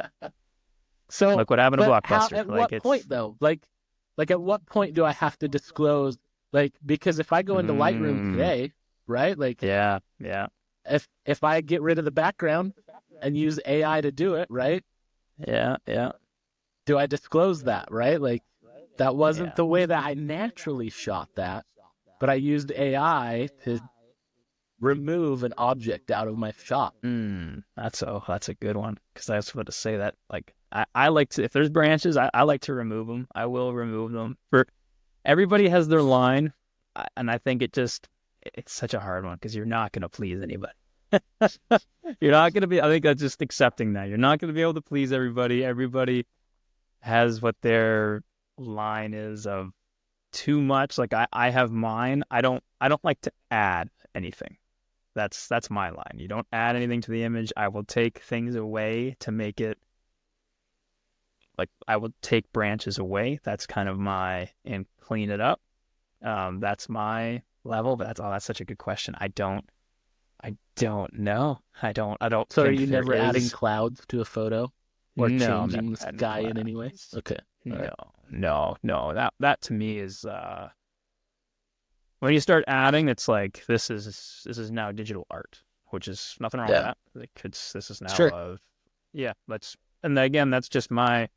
So, Look what happened to but how? Blockbuster. At Like what point it's though? Like at what point do I have to disclose? Like, because if I go into Lightroom mm, today, right? Like, yeah, yeah, if I get rid of the background and use AI to do it, right? yeah, yeah, Do I disclose that, right? Like, that wasn't yeah. the way that I naturally shot that, but I used AI to remove an object out of my shot. That's a good one because I was about to say that. Like I like to if there's branches, I like to remove them. I will remove them. For everybody has their line, and I think it's such a hard one because you're not gonna please anybody. You're not gonna be. I think that's just accepting that you're not gonna be able to please everybody. Everybody has what their line is of too much. Like I have mine. I don't like to add anything. That's my line. You don't add anything to the image. I will take things away to make it like I will take branches away. That's kind of my and clean it up. That's my level. But that's such a good question. I don't know. I don't So are think you there never adding is. clouds to a photo or No, I'm changing never the adding sky in any way? clouds. Okay. All right. No, no. That to me is when you start adding, it's like this is now digital art, which is nothing wrong with Yeah. that. Like this is now Sure. yeah. And again, that's just my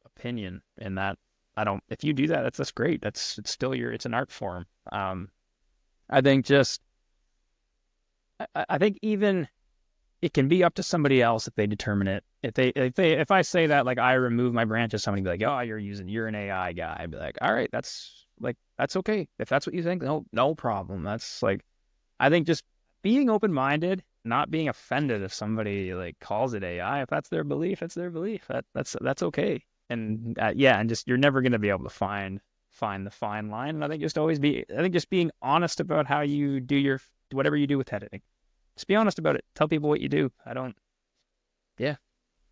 opinion. In that I don't. If you do that, that's great. It's still it's an art form. I think just I think even it can be up to somebody else if they determine it. If I say that like I remove my branches, somebody be like, oh, you're an AI guy. I'd be like, all right, that's okay. If that's what you think, no problem. That's like I think just being open minded, not being offended if somebody like calls it AI. If that's their belief, it's their belief. That's okay. And yeah, and just you're never gonna be able to find the fine line. And I think just being honest about how you do your whatever you do with editing. Just be honest about it. Tell people what you do. Yeah, I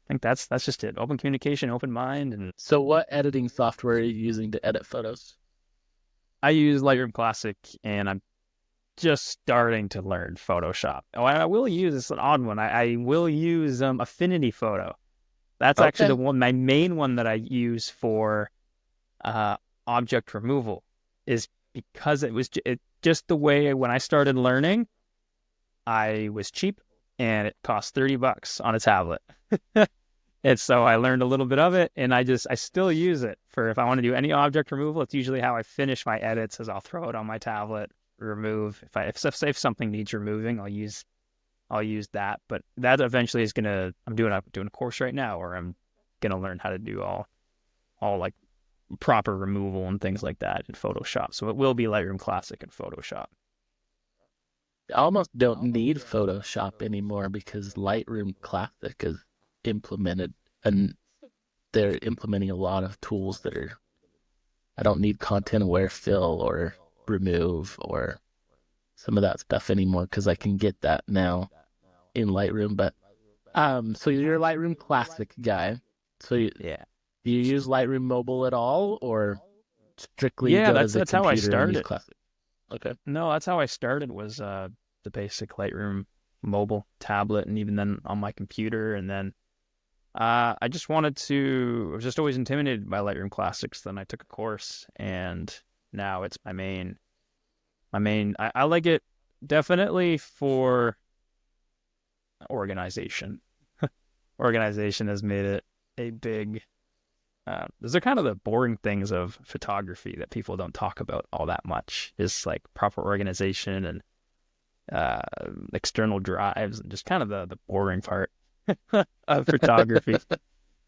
think that's just it. Open communication, open mind, and So what editing software are you using to edit photos? I use Lightroom Classic, and I'm just starting to learn Photoshop. Oh, I will use it's an odd one. I will use Affinity Photo. That's actually Okay. my main one that I use for uh, object removal. Is because just the way when I started learning, I was cheap, and it cost $30 on a tablet. And so I learned a little bit of it, and I still use it for if I want to do any object removal. It's usually how I finish my edits, is I'll throw it on my tablet, remove if something needs removing, I'll use that. But that eventually is gonna I'm doing a course right now where I'm gonna learn how to do all like proper removal and things like that in Photoshop. So it will be Lightroom Classic and Photoshop. I almost don't need Photoshop anymore because Lightroom Classic is implemented, and they're implementing a lot of tools that are, I don't need content aware fill or remove or some of that stuff anymore because I can get that now in Lightroom. But so you're a Lightroom Classic guy. So Yeah. do you use Lightroom Mobile at all, or strictly Yeah, go to the that's how I computer and use started. Classic? Okay. No, that's how I started was the basic Lightroom mobile tablet and even then on my computer and then I just wanted to I was just always intimidated by Lightroom Classics. Then I took a course and now it's my main I like it definitely for organization. Organization has made it a big those are kind of the boring things of photography that people don't talk about all that much. Is like proper organization and uh, external drives and just kind of the boring part of photography.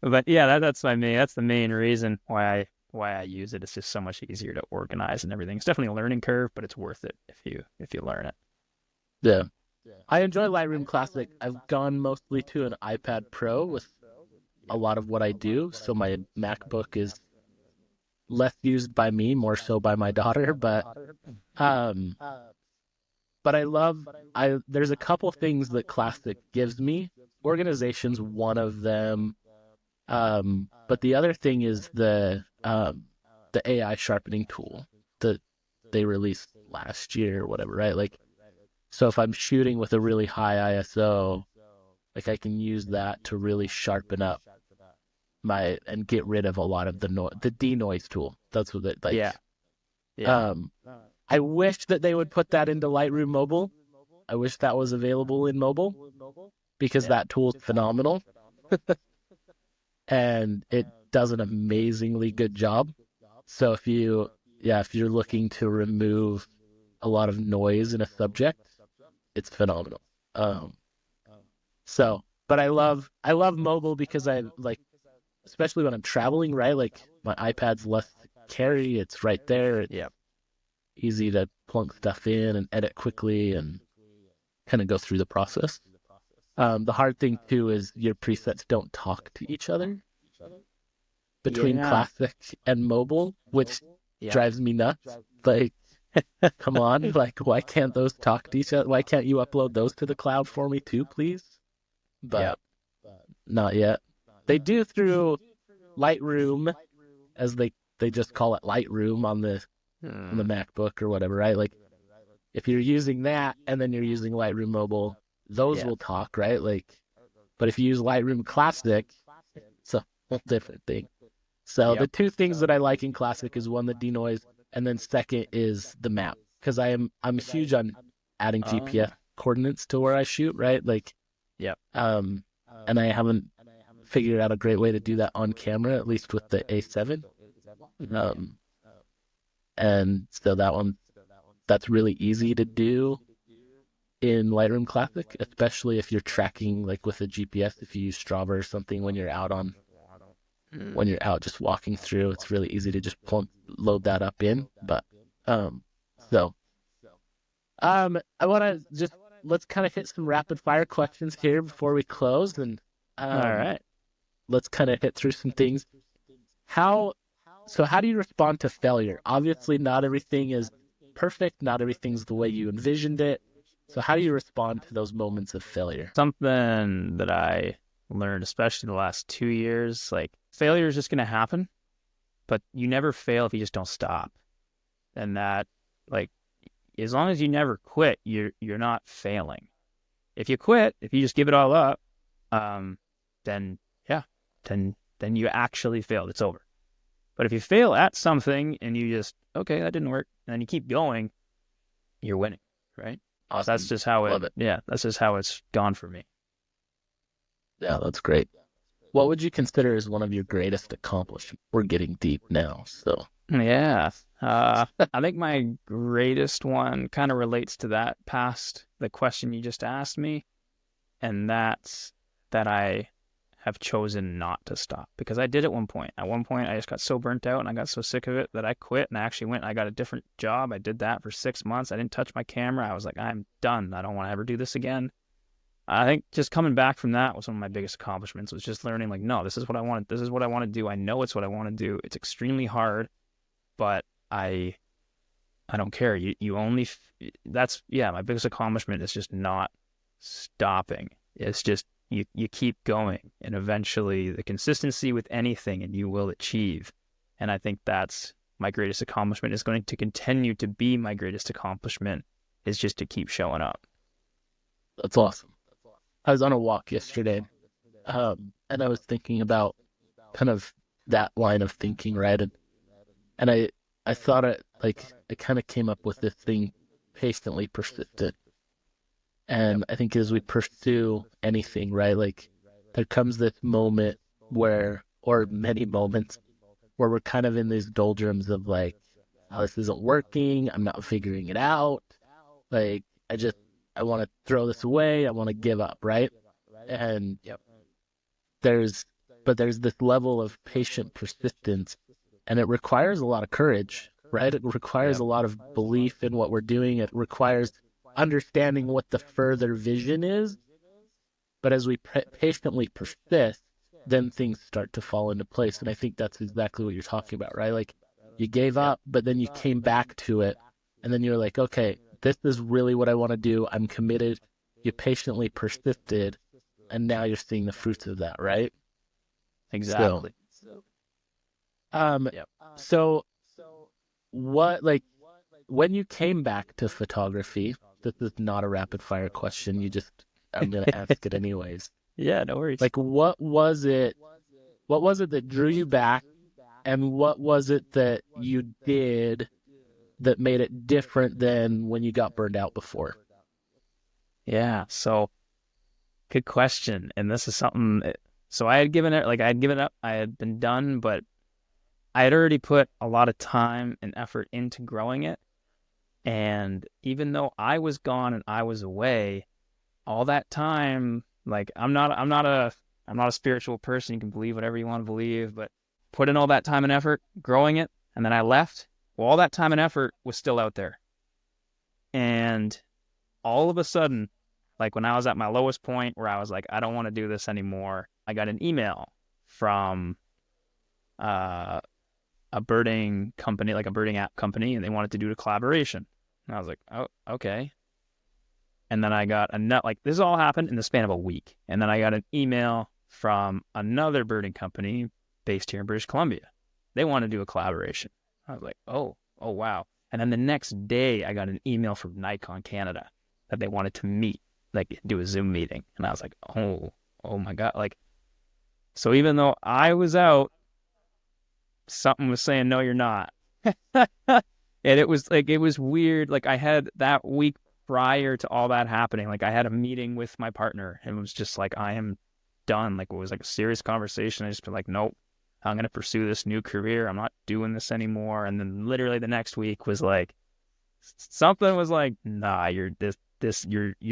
But yeah, that's the main reason why I use it. It's just so much easier to organize and everything. It's definitely a learning curve, but it's worth it if you learn it. Yeah. I enjoy Lightroom Classic. I've gone mostly to an iPad Pro with a lot of what I do. So my MacBook is less used by me, more so by my daughter. Um, but I there's a couple things that Classic gives me. Organization's one of them. But the other thing is the AI sharpening tool that they released last year or whatever, right? Like, so if I'm shooting with a really high ISO, like I can use that to really sharpen up my and get rid of a lot of the denoise tool. That's what it like. Yeah, yeah. Um, I wish that they would put that into Lightroom Mobile. I wish that was available in mobile because that tool is phenomenal and it does an amazingly good job. So if you're looking to remove a lot of noise in a subject, it's phenomenal. Um, but I love mobile because I like, especially when I'm traveling, right? Like my iPad's less to carry. It's right there. It's Yeah. easy to plunk stuff in and edit quickly and kind of go through the process. The hard thing too is your presets don't talk to each other between Yeah. classic and mobile, which Yeah. drives me nuts. Like, come on, like why can't those talk to each other? Why can't you upload those to the cloud for me too, please? Yeah. But not yet. They do through Lightroom, as they just call it Lightroom on the Hmm. MacBook or whatever, right? Like if you're using that and then you're using Lightroom Mobile, those Yeah. will talk, right? Like, but if you use Lightroom Classic, it's a whole different thing. So the Yep. two things that I like in Classic is one, the denoise, and then second is the map. Because I'm huge on adding GPS Oh. coordinates to where I shoot, right? Like, Yep. um, and I haven't figured out a great way to do that on camera, at least with the A7. Um, and so that's really easy to do in Lightroom Classic, especially if you're tracking like with a GPS. If you use Strava or something Hmm. when you're out just walking through, it's really easy to just load that up in. But um, so I want to just let's kind of hit some rapid fire questions here before we close, and All um, right. let's kind of hit through some things. How how do you respond to failure? Obviously, not everything is perfect. Not everything's the way you envisioned it. So how do you respond to those moments of failure? Something that I learned, especially the last 2 years, like failure is just going to happen, but you never fail if you just don't stop. And that, like, as long as you never quit, you're not failing. If you quit, if you just give it all up, um, then yeah, then you actually failed. It's over. But if you fail at something and you just okay, that didn't work, and then you keep going, you're winning, right? That's Awesome. just how it. Love it. Yeah, that's just how it's gone for me. Yeah, that's great. what would you consider as one of your greatest accomplishments? We're getting deep now, so Yeah. I think my greatest one kind of relates to that past the question you just asked me, and that's that I have chosen not to stop because I did at one point. At one point, I just got so burnt out and I got so sick of it that I quit and I actually went and I got a different job. I did that for 6 months. I didn't touch my camera. I was like, I'm done. I don't want to ever do this again. I think just coming back from that was one of my biggest accomplishments was just learning like, no, this is what I want. This is what I want to do. I know it's what I want to do. It's extremely hard, but I don't care. You only that's yeah, my biggest accomplishment is just not stopping. It's just you keep going and eventually the consistency with anything and you will achieve. And I think that's my greatest accomplishment is going to continue to be my greatest accomplishment is just to keep showing up. that's awesome. I was on a walk yesterday, and I was thinking about kind of that line of thinking, right? And I thought I kind of came up with this thing, patiently persistent. And I think as we pursue anything, right, like there comes this moment where, or many moments where we're kind of in these doldrums of like, oh, this isn't working. I'm not figuring it out. Like, I want to throw this away. I want to give up, right? And Yep. there's, but there's this level of patient persistence, and it requires a lot of courage, right? It requires Yep. a lot of belief in what we're doing. It requires understanding what the further vision is. But as we patiently persist, then things start to fall into place. And I think that's exactly what you're talking about, right? Like you gave Yep. up, but then you came back to it. And then you're like, okay, this is really what I want to do. I'm committed. You patiently persisted. And now you're seeing the fruits of that, right? So, Exactly. um, Yep. so what, like, when you came back to photography, this is not a rapid fire question. I'm going to ask it anyways. Yeah, no worries. Like, what was it that drew you back? And what was it that you did that made it different than when you got burned out before? Yeah, so good question. And this is something so I had given up. I had been done, but I had already put a lot of time and effort into growing it. And even though I was gone and I was away, all that time, like I'm not a spiritual person. You can believe whatever you want to believe, but put in all that time and effort growing it, and then I left. Well, all that time and effort was still out there. And all of a sudden, like when I was at my lowest point where I was like, I don't want to do this anymore, I got an email from uh, a birding company, like a birding app company, and they wanted to do a collaboration. And I was like, oh, okay. And then I got a nut like this all happened in the span of a week. And then I got an email from another birding company based here in British Columbia. They want to do a collaboration. I was like, oh wow. And then the next day I got an email from Nikon Canada that they wanted to meet, like do a Zoom meeting. And I was like, oh my God. Like, so even though I was out, something was saying, no, you're not. And it was like, it was weird. Like I had that week prior to all that happening, like I had a meeting with my partner and it was just like, I am done. Like it was like a serious conversation. I just been like, nope, I'm going to pursue this new career. I'm not doing this anymore. And then literally the next week was like, something was like, nah, you're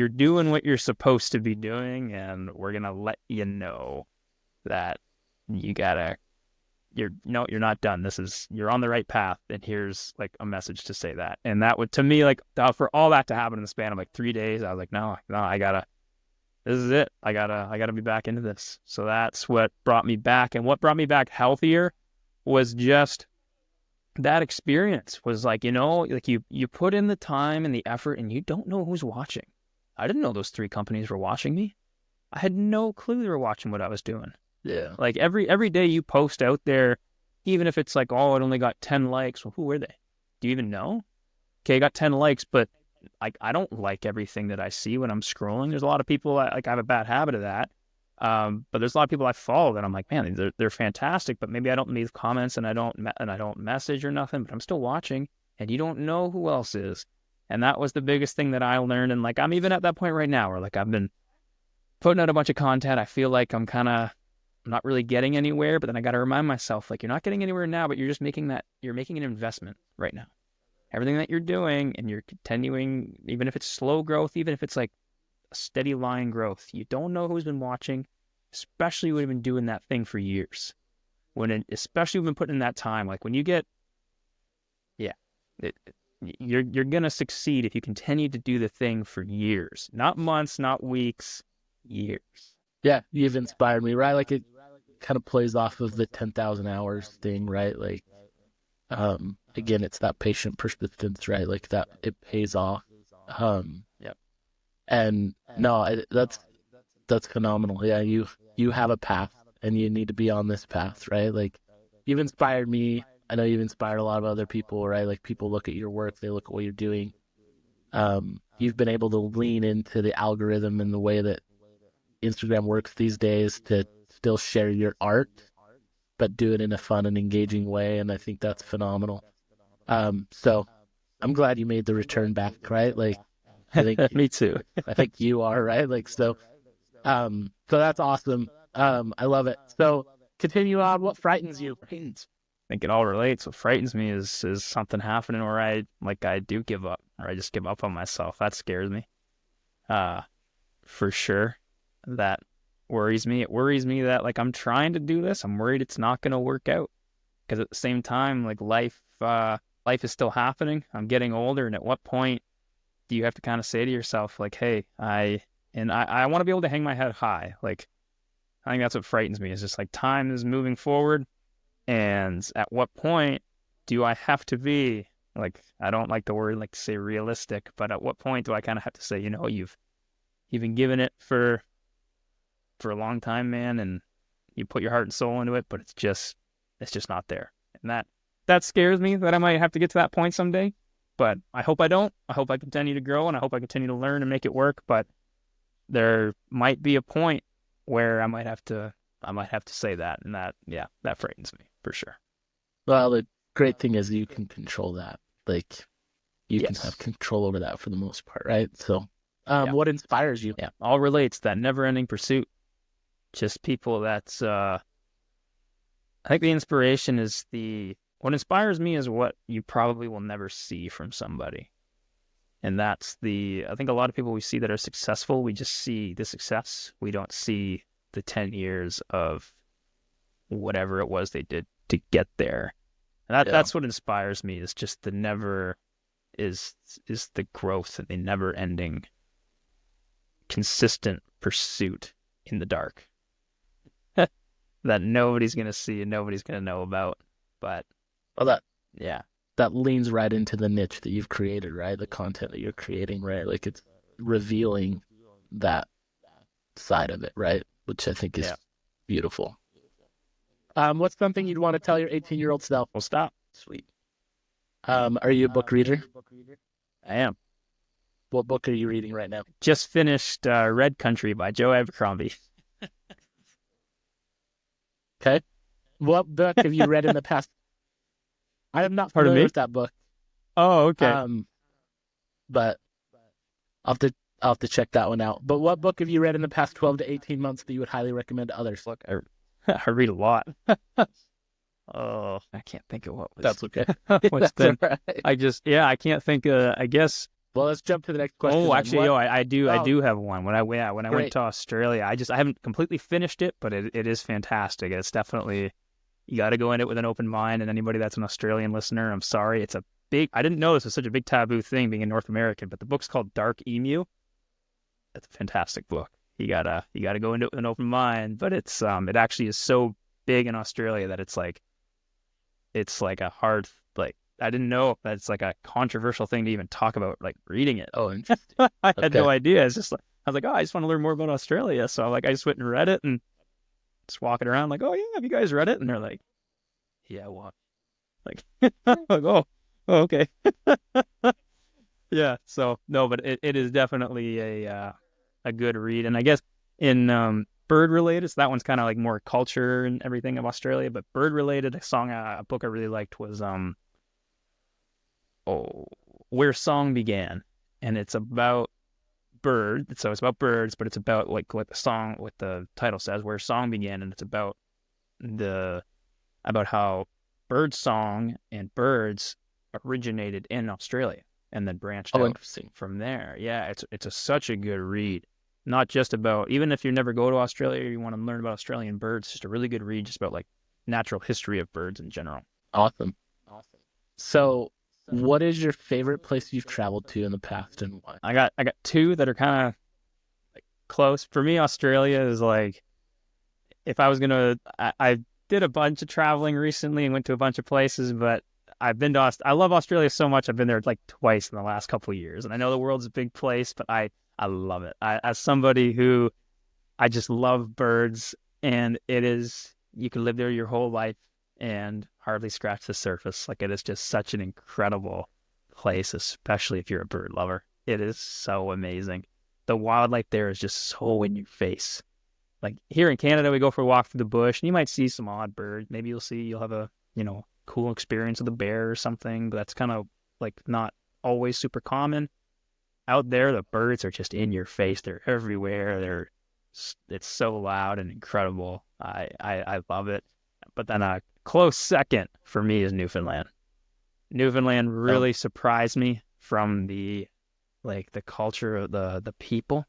doing what you're supposed to be doing. And we're going to let you know that you gotta you're no, you're not done. You're on the right path, and here's like a message to say that. And that would to me like for all that to happen in the span of like 3 days, I was like, no, I gotta. This is it. I gotta be back into this. So that's what brought me back, and what brought me back healthier was just that experience. Was like like you put in the time and the effort, and you don't know who's watching. I didn't know those three companies were watching me. I had no clue they were watching what I was doing. Yeah. Like every day you post out there, even if it's like, oh, it only got 10 likes. Well, who were they? Do you even know? Okay, I got 10 likes, but I don't like everything that I see when I'm scrolling. There's a lot of people like I have a bad habit of that. But there's a lot of people I follow that I'm like, man, they're fantastic, but maybe I don't leave comments and I don't message or nothing, but I'm still watching, and you don't know who else is. And that was the biggest thing that I learned. And like I'm even at that point right now where like I've been putting out a bunch of content. I feel like I'm kind of I'm not really getting anywhere, but then I got to remind myself, like, you're not getting anywhere now, but you're making an investment right now. Everything that you're doing and you're continuing, even if it's slow growth, even if it's like a steady line growth, you don't know who's been watching, especially when you've been doing that thing for years. Especially when you've been putting in that time, like when you get, yeah, it, you're gonna succeed if you continue to do the thing for years, not months, not weeks, years. Yeah, you've inspired me, right? Like it kind of plays off of the 10,000 hours thing, right? Like, again, it's that patient persistence, right? Like that it pays off. Um, Yep. and no, that's phenomenal. Yeah, you have a path and you need to be on this path, right? Like you've inspired me. I know you've inspired a lot of other people, right? Like people look at your work, they look at what you're doing. You've been able to lean into the algorithm and the way that Instagram works these days to still share your art, but do it in a fun and engaging way. And I think that's phenomenal. So I'm glad you made the return back, right? Like I think Me too. I think you are, right? Like so that's awesome. I love it. So continue on. What frightens you? Frightens. I think it all relates. What frightens me is something happening where I do give up, or I just give up on myself. That scares me. Uh, for sure. That worries me. It worries me that like I'm trying to do this. I'm worried it's not going to work out. Because at the same time, like life is still happening. I'm getting older, and at what point do you have to kind of say to yourself, like, hey, I want to be able to hang my head high. Like, I think that's what frightens me. Is just like time is moving forward, and at what point do I have to be like? I don't like the word like to say realistic, but at what point do I kind of have to say, you've been giving it for a long time, man, and you put your heart and soul into it, but it's just not there. And that scares me that I might have to get to that point someday. But I hope I don't. I hope I continue to grow and I hope I continue to learn and make it work. But there might be a point where I might have to say that. And that frightens me for sure. Well, the great thing is you can control that. Like you can have Yes. control over that for the most part, right? So, Yeah. what inspires you? Yeah. All relates, that never ending pursuit. Just people I think the inspiration is what inspires me is what you probably will never see from somebody. And I think a lot of people we see that are successful, we just see the success. We don't see the 10 years of whatever it was they did to get there. And Yeah. that's what inspires me is just is the growth and the never ending consistent pursuit in the dark that nobody's going to see and nobody's going to know about. But Well, yeah, that leans right into the niche that you've created, right? The content that you're creating, right? Like it's revealing that side of it, right? Which I think is yeah, beautiful. What's something you'd want to tell your 18-year-old self? we'll stop. Sweet. Are you a book reader? I am. What book are you reading right now? Just finished Red Country by Joe Abercrombie. Okay. What book have you read in the past? I am not Pardon familiar me? with that book. Oh, okay. Um, but I'll have to check that one out. But what book have you read in the past 12 to 18 months that you would highly recommend to others? Look, I read a lot. Oh, I can't think of what was That's okay. what's That's all been. right. I can't think. I guess. Well, let's jump to the next question Oh, then. actually, What? I Oh, do have one. When I went great. to Australia, I haven't completely finished it, but it is fantastic. It's definitely you got to go in it with an open mind. And anybody that's an Australian listener, I'm sorry, it's a big. I didn't know this was such a big taboo thing being a North American, but the book's called Dark Emu. It's a fantastic book. You gotta go into it with an open mind, but it actually is so big in Australia that it's like a hard like I didn't know that it's like a controversial thing to even talk about like reading it. Oh, interesting. I had Okay. no idea. It's just like I was like, oh, I just want to learn more about Australia. So like I just went and read it and just walking around like, oh yeah, have you guys read it? And they're like, yeah, what? Like, like oh, okay, yeah. So no, but it is definitely a good read, and I guess in bird related, so that one's kind of like more culture and everything of Australia. But bird related, a book I really liked was oh, Where Song Began, and it's about bird. So it's about birds, but it's about like what the title says, where song began, and it's the about how bird song and birds originated in Australia and then branched Oh, out interesting. from there. Yeah, such a good read. Not just about, even if you never go to Australia or you want to learn about Australian birds, just a really good read just about like natural history of birds in general. Awesome. So, what is your favorite place you've traveled to in the past and why? I got two that are kind of like close. For me, Australia is like, if I was gonna, I did a bunch of traveling recently and went to a bunch of places, but I love Australia so much. I've been there like twice in the last couple of years, and I know the world's a big place, but I love it. As somebody who I just love birds, and you can live there your whole life and hardly scratch the surface. Like, it is just such an incredible place, especially if you're a bird lover. It is so amazing. The wildlife there is just so in your face. Like here in Canada, we go for a walk through the bush, and you might see some odd birds. Maybe you'll have a, cool experience with a bear or something, but that's kind of like not always super common. Out there, the birds are just in your face. They're everywhere. It's so loud and incredible. I love it. But then a close second for me is Newfoundland. Newfoundland Oh, really surprised me from the culture of the people.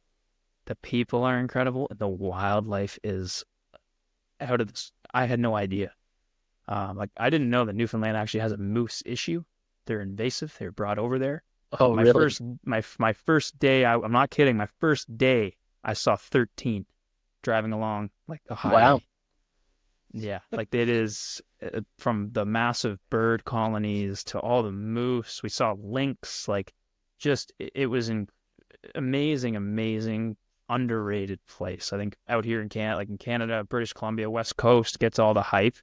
The people are incredible. The wildlife is out of this. I had no idea. Like, I didn't know that Newfoundland actually has a moose issue. They're invasive. They're brought over there. oh, My really? first my first day, I'm not kidding. My first day, I saw 13 driving along like the Wow. highway. Yeah, like it is, from the massive bird colonies to all the moose. We saw lynx. Like, just it was an amazing, amazing, underrated place. I think out here in Canada, like in Canada, British Columbia, West Coast gets all the hype,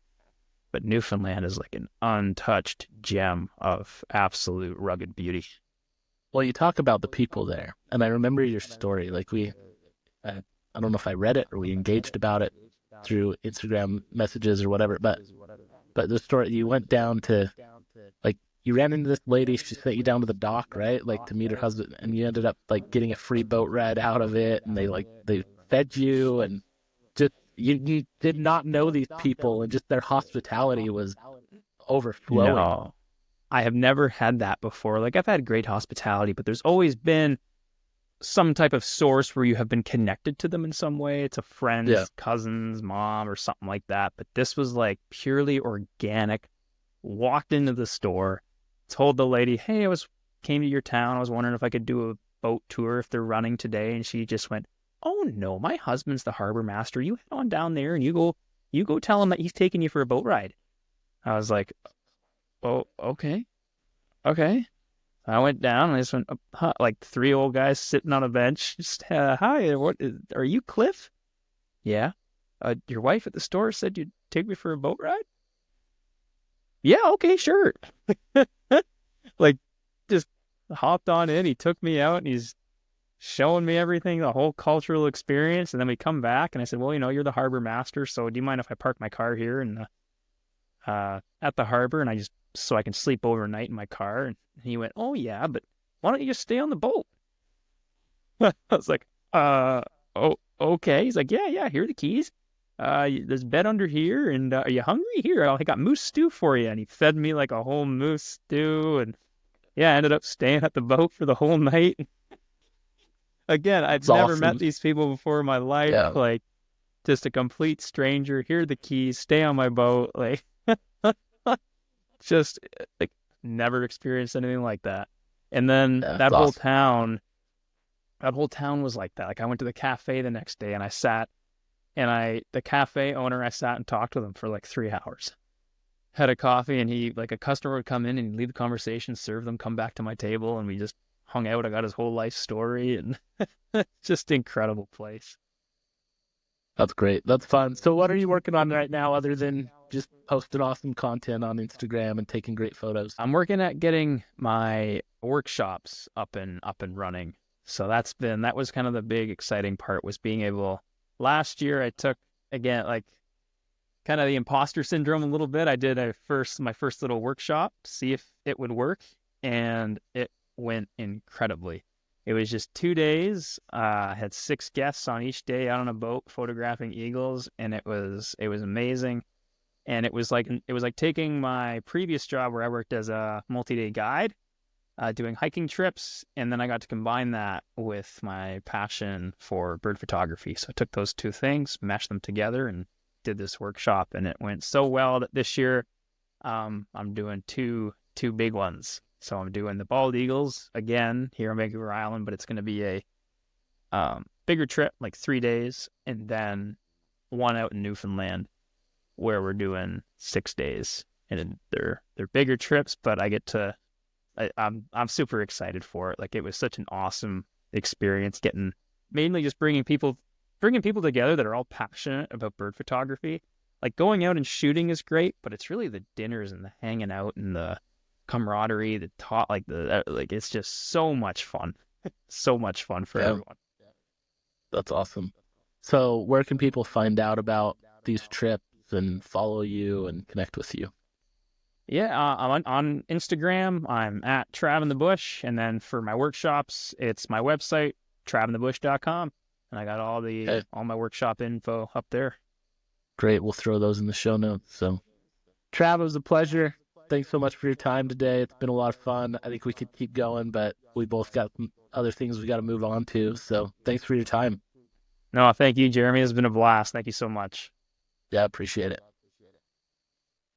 but Newfoundland is like an untouched gem of absolute rugged beauty. Well, you talk about the people there, and I remember your story. I don't know if I read it or we engaged about it through Instagram messages or whatever, but the story you went down to, like, you ran into this lady. She sent you down to the dock, right? Like, to meet her husband, and you ended up like getting a free boat ride out of it, and they fed you, and just you did not know these people, and just their hospitality was overflowing. No, I have never had that before. Like, I've had great hospitality, but there's always been some type of source where you have been connected to them in some way. It's a Yeah. friend's cousin's mom or something like that. But this was like purely organic. Walked into the store, told the lady, "Hey, came to your town. I was wondering if I could do a boat tour if they're running today." And she just went, "Oh no, my husband's the harbor master. You head on down there and you go tell him that he's taking you for a boat ride." I was like, "Oh, okay, okay." I went down and I just went, like three old guys sitting on a bench. Just, "Hi, are you Cliff?" "Yeah." "Your wife at the store said you'd take me for a boat ride?" "Yeah, okay, sure." Like, just hopped on in. He took me out and he's showing me everything, the whole cultural experience. And then we come back and I said, "Well, you're the harbor master, so do you mind if I park my car here and at the harbor, and I just so I can sleep overnight in my car?" And he went, "Oh yeah, but why don't you just stay on the boat?" I was like, oh, okay." He's like, "Yeah, here are the keys. There's a bed under here, and are you hungry? Here, I got moose stew for you." And he fed me like a whole moose stew, and yeah, I ended up staying at the boat for the whole night. Again, I'd It's never met awesome. these people before in my life. Yeah. Like, just a complete stranger. Here are the keys. Stay on my boat. Like, just like never experienced anything like that. And then Yeah, it's awesome. that whole town was like that. Like, I went to the cafe the next day and the cafe owner, I sat and talked with him for like 3 hours. Had a coffee, and like a customer would come in and he'd leave the conversation, serve them, come back to my table, and we just hung out. I got his whole life story, and just incredible place. That's great. That's fun. So what are you working on right now other than just posting awesome content on Instagram and taking great photos? I'm working at getting my workshops up and running. So that was kind of the big exciting part, was being able. Last year I took, again, like, kind of the imposter syndrome a little bit. I did my first little workshop, see if it would work, and it went incredibly. It was just 2 days. I had 6 guests on each day out on a boat photographing eagles, and it was amazing. And it was like taking my previous job where I worked as a multi-day guide, doing hiking trips, and then I got to combine that with my passion for bird photography. So I took those two things, meshed them together, and did this workshop, and it went so well that this year I'm doing two big ones. So I'm doing the bald eagles again here on Vancouver Island, but it's going to be a bigger trip, like 3 days, and then one out in Newfoundland where we're doing 6 days. And they're bigger trips, but I get to I'm super excited for it. Like it was such an awesome experience getting mainly just bringing people together that are all passionate about bird photography. Like going out and shooting is great, but it's really the dinners and the hanging out and the camaraderie, the talk, like it's just so much fun. So much fun for Yeah, everyone. that's awesome. So where can people find out about these trips and follow you and connect with you? Yeah, I'm on Instagram. I'm at Trav in the Bush, and then for my workshops, it's my website, travinthebush.com, and I got Okay, all my workshop info up there. great. We'll throw those in the show notes. So, Trav, it was a pleasure. Thanks so much for your time today. It's been a lot of fun. I think we could keep going, but we both got other things we got to move on to. So, thanks for your time. No, thank you, Jeremy. It's been a blast. Thank you so much. Yeah, appreciate it.